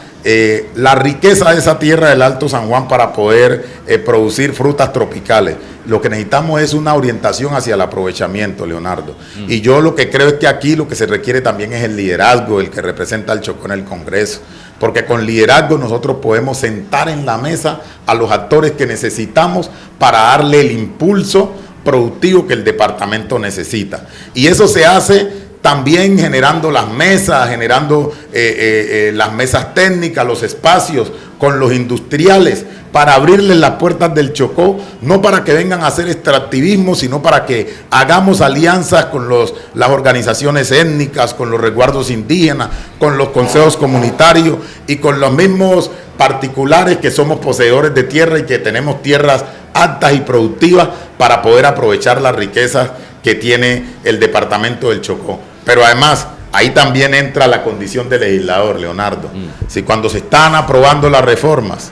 la riqueza de esa tierra del Alto San Juan para poder producir frutas tropicales. Lo que necesitamos es una orientación hacia el aprovechamiento, Leonardo. Y yo lo que creo es que aquí lo que se requiere también es el liderazgo, el que representa al Chocó en el Congreso. Porque con liderazgo nosotros podemos sentar en la mesa a los actores que necesitamos para darle el impulso productivo que el departamento necesita. Y eso se hace también generando las mesas, generando las mesas técnicas, los espacios con los industriales, para abrirles las puertas del Chocó, no para que vengan a hacer extractivismo, sino para que hagamos alianzas con las organizaciones étnicas, con los resguardos indígenas, con los consejos comunitarios y con los mismos particulares que somos poseedores de tierra y que tenemos tierras aptas y productivas para poder aprovechar las riquezas que tiene el departamento del Chocó. Pero además, ahí también entra la condición de legislador, Leonardo. Si cuando se están aprobando las reformas,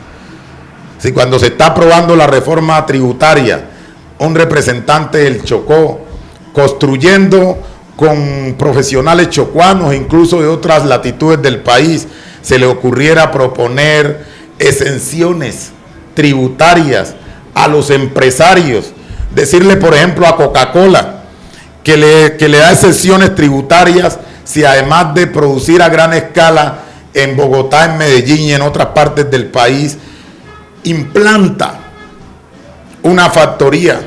si cuando se está aprobando la reforma tributaria, un representante del Chocó, construyendo con profesionales chocuanos, incluso de otras latitudes del país, se le ocurriera proponer exenciones tributarias a los empresarios, decirle, por ejemplo, a Coca-Cola, que le da exenciones tributarias si además de producir a gran escala en Bogotá, en Medellín y en otras partes del país, implanta una factoría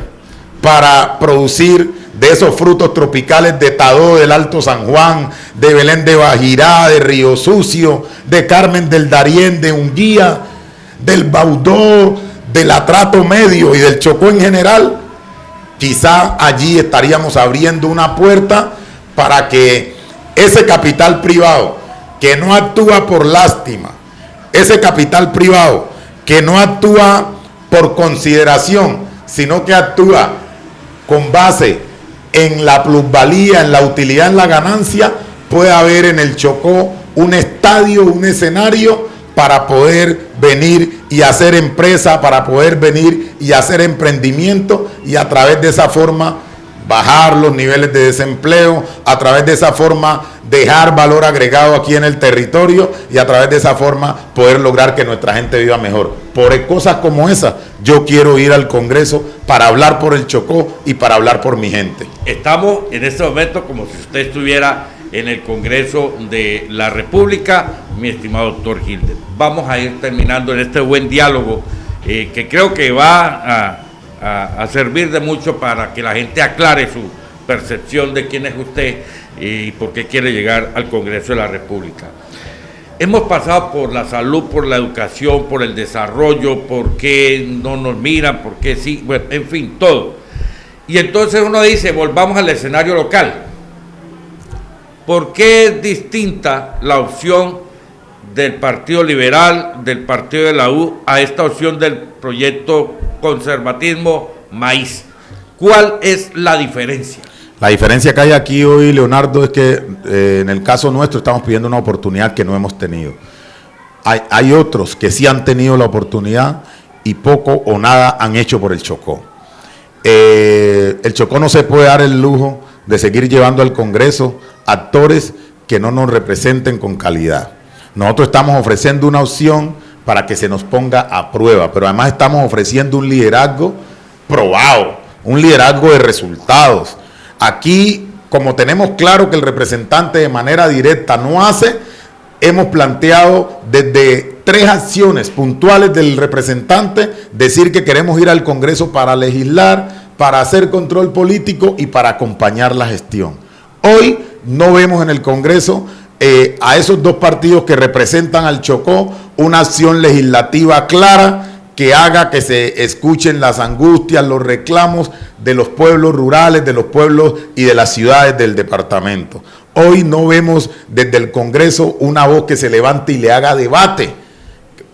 para producir de esos frutos tropicales de Tadó, del Alto San Juan, de Belén de Bajirá, de Río Sucio, de Carmen del Darién, de Unguía, del Baudó, del Atrato Medio y del Chocó en general. Quizá allí estaríamos abriendo una puerta para que ese capital privado que no actúa por lástima, ese capital privado que no actúa por consideración, sino que actúa con base en la plusvalía, en la utilidad, en la ganancia, puede haber en el Chocó un estadio, un escenario para poder venir y hacer empresa, para poder venir y hacer emprendimiento y a través de esa forma bajar los niveles de desempleo, a través de esa forma dejar valor agregado aquí en el territorio y a través de esa forma poder lograr que nuestra gente viva mejor. Por cosas como esas, yo quiero ir al Congreso para hablar por el Chocó y para hablar por mi gente. Estamos en este momento como si usted estuviera en el Congreso de la República, mi estimado doctor Hilder. Vamos a ir terminando en este buen diálogo que creo que va a servir de mucho para que la gente aclare su percepción de quién es usted y por qué quiere llegar al Congreso de la República. Hemos pasado por la salud, por la educación, por el desarrollo, por qué no nos miran, por qué sí, bueno, en fin, todo. Y entonces uno dice, volvamos al escenario local. ¿Por qué es distinta la opción del Partido Liberal, del Partido de la U, a esta opción del proyecto Conservatismo Maíz? ¿Cuál es la diferencia? La diferencia que hay aquí hoy, Leonardo, es que en el caso nuestro estamos pidiendo una oportunidad que no hemos tenido. Hay otros que sí han tenido la oportunidad y poco o nada han hecho por el Chocó. El Chocó no se puede dar el lujo de seguir llevando al Congreso actores que no nos representen con calidad. Nosotros estamos ofreciendo una opción para que se nos ponga a prueba, pero además estamos ofreciendo un liderazgo probado, un liderazgo de resultados. Aquí, como tenemos claro que el representante de manera directa no hace, hemos planteado desde 3 acciones puntuales del representante, decir que queremos ir al Congreso para legislar, para hacer control político y para acompañar la gestión. Hoy no vemos en el Congreso a esos 2 partidos que representan al Chocó una acción legislativa clara que haga que se escuchen las angustias, los reclamos de los pueblos rurales, de los pueblos y de las ciudades del departamento. Hoy no vemos desde el Congreso una voz que se levante y le haga debate.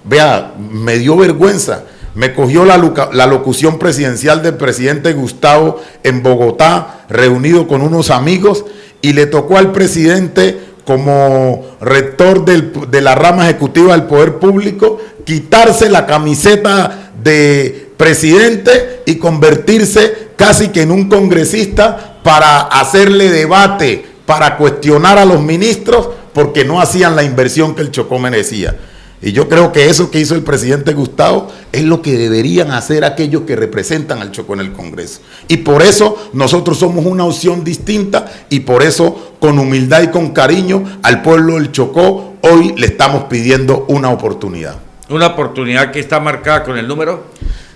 Vea, me dio vergüenza. Me cogió la locución presidencial del presidente Gustavo en Bogotá, reunido con unos amigos, y le tocó al presidente, como rector de la rama ejecutiva del Poder Público, quitarse la camiseta de presidente y convertirse casi que en un congresista para hacerle debate, para cuestionar a los ministros, porque no hacían la inversión que el Chocó merecía. Y yo creo que eso que hizo el presidente Gustavo es lo que deberían hacer aquellos que representan al Chocó en el Congreso. Y por eso nosotros somos una opción distinta y por eso, con humildad y con cariño, al pueblo del Chocó hoy le estamos pidiendo una oportunidad. Una oportunidad que está marcada con el número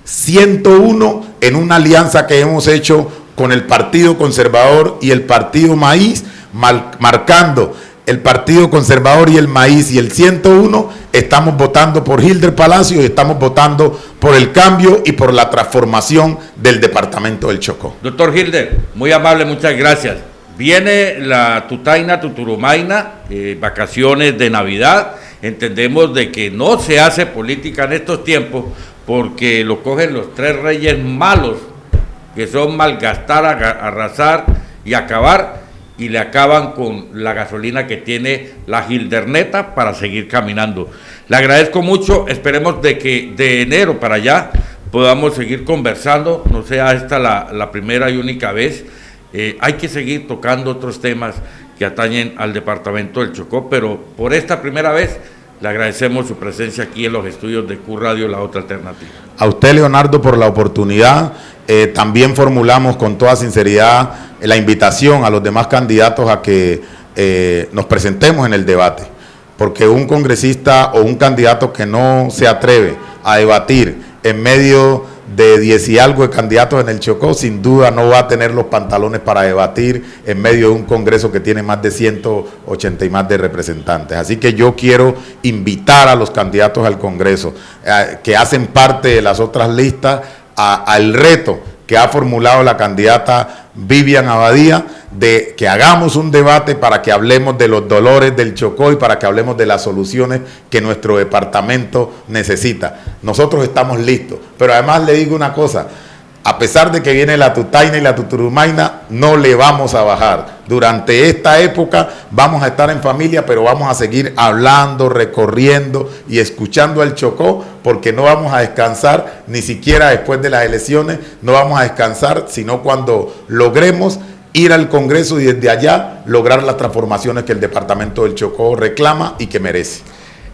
101 en una alianza que hemos hecho con el Partido Conservador y el Partido Maíz, marcando el Partido Conservador y el Maíz, y el 101 estamos votando por Hilder Palacio y estamos votando por el cambio y por la transformación del departamento del Chocó. Doctor Hilder, muy amable, muchas gracias. Viene la Tutaina, Tuturumaina, vacaciones de Navidad. Entendemos de que no se hace política en estos tiempos porque lo cogen los 3 reyes malos, que son malgastar, arrasar y acabar, y le acaban con la gasolina que tiene la Hilderneta para seguir caminando. Le agradezco mucho, esperemos de que de enero para allá podamos seguir conversando, no sea esta la primera y única vez. Hay que seguir tocando otros temas que atañen al departamento del Chocó, pero por esta primera vez le agradecemos su presencia aquí en los estudios de Q Radio, La Otra Alternativa. A usted, Leonardo, por la oportunidad. También formulamos con toda sinceridad la invitación a los demás candidatos a que nos presentemos en el debate, porque un congresista o un candidato que no se atreve a debatir en medio de 10 y algo de candidatos en el Chocó, sin duda no va a tener los pantalones para debatir en medio de un Congreso que tiene más de 180 y más de representantes. Así que yo quiero invitar a los candidatos al Congreso que hacen parte de las otras listas al reto que ha formulado la candidata Vivian Abadía, de que hagamos un debate para que hablemos de los dolores del Chocó y para que hablemos de las soluciones que nuestro departamento necesita. Nosotros estamos listos, pero además le digo una cosa: a pesar de que viene la Tutaina y la Tuturumaina, no le vamos a bajar. Durante esta época vamos a estar en familia, pero vamos a seguir hablando, recorriendo y escuchando al Chocó, porque no vamos a descansar, ni siquiera después de las elecciones, no vamos a descansar, sino cuando logremos ir al Congreso y desde allá lograr las transformaciones que el departamento del Chocó reclama y que merece.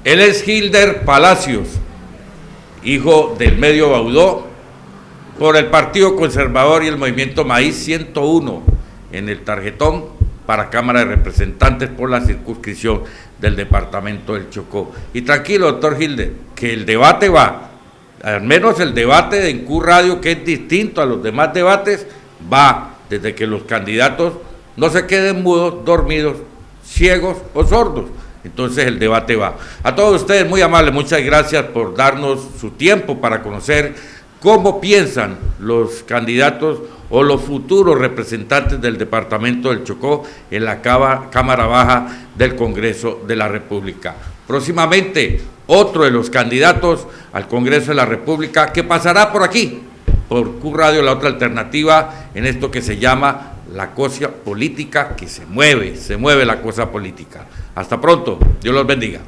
Él es Hilder Palacios, hijo del Medio Baudó, por el Partido Conservador y el Movimiento Maíz 101 en el tarjetón, para Cámara de Representantes por la circunscripción del departamento del Chocó. Y tranquilo, doctor Hilde, que el debate va, al menos el debate de Q Radio, que es distinto a los demás debates, va desde que los candidatos no se queden mudos, dormidos, ciegos o sordos. Entonces el debate va. A todos ustedes, muy amables, muchas gracias por darnos su tiempo para conocer cómo piensan los candidatos o los futuros representantes del departamento del Chocó en la Cámara Baja del Congreso de la República. Próximamente, otro de los candidatos al Congreso de la República que pasará por aquí, por Q Radio, la otra alternativa, en esto que se llama la cosa política que se mueve la cosa política. Hasta pronto, Dios los bendiga.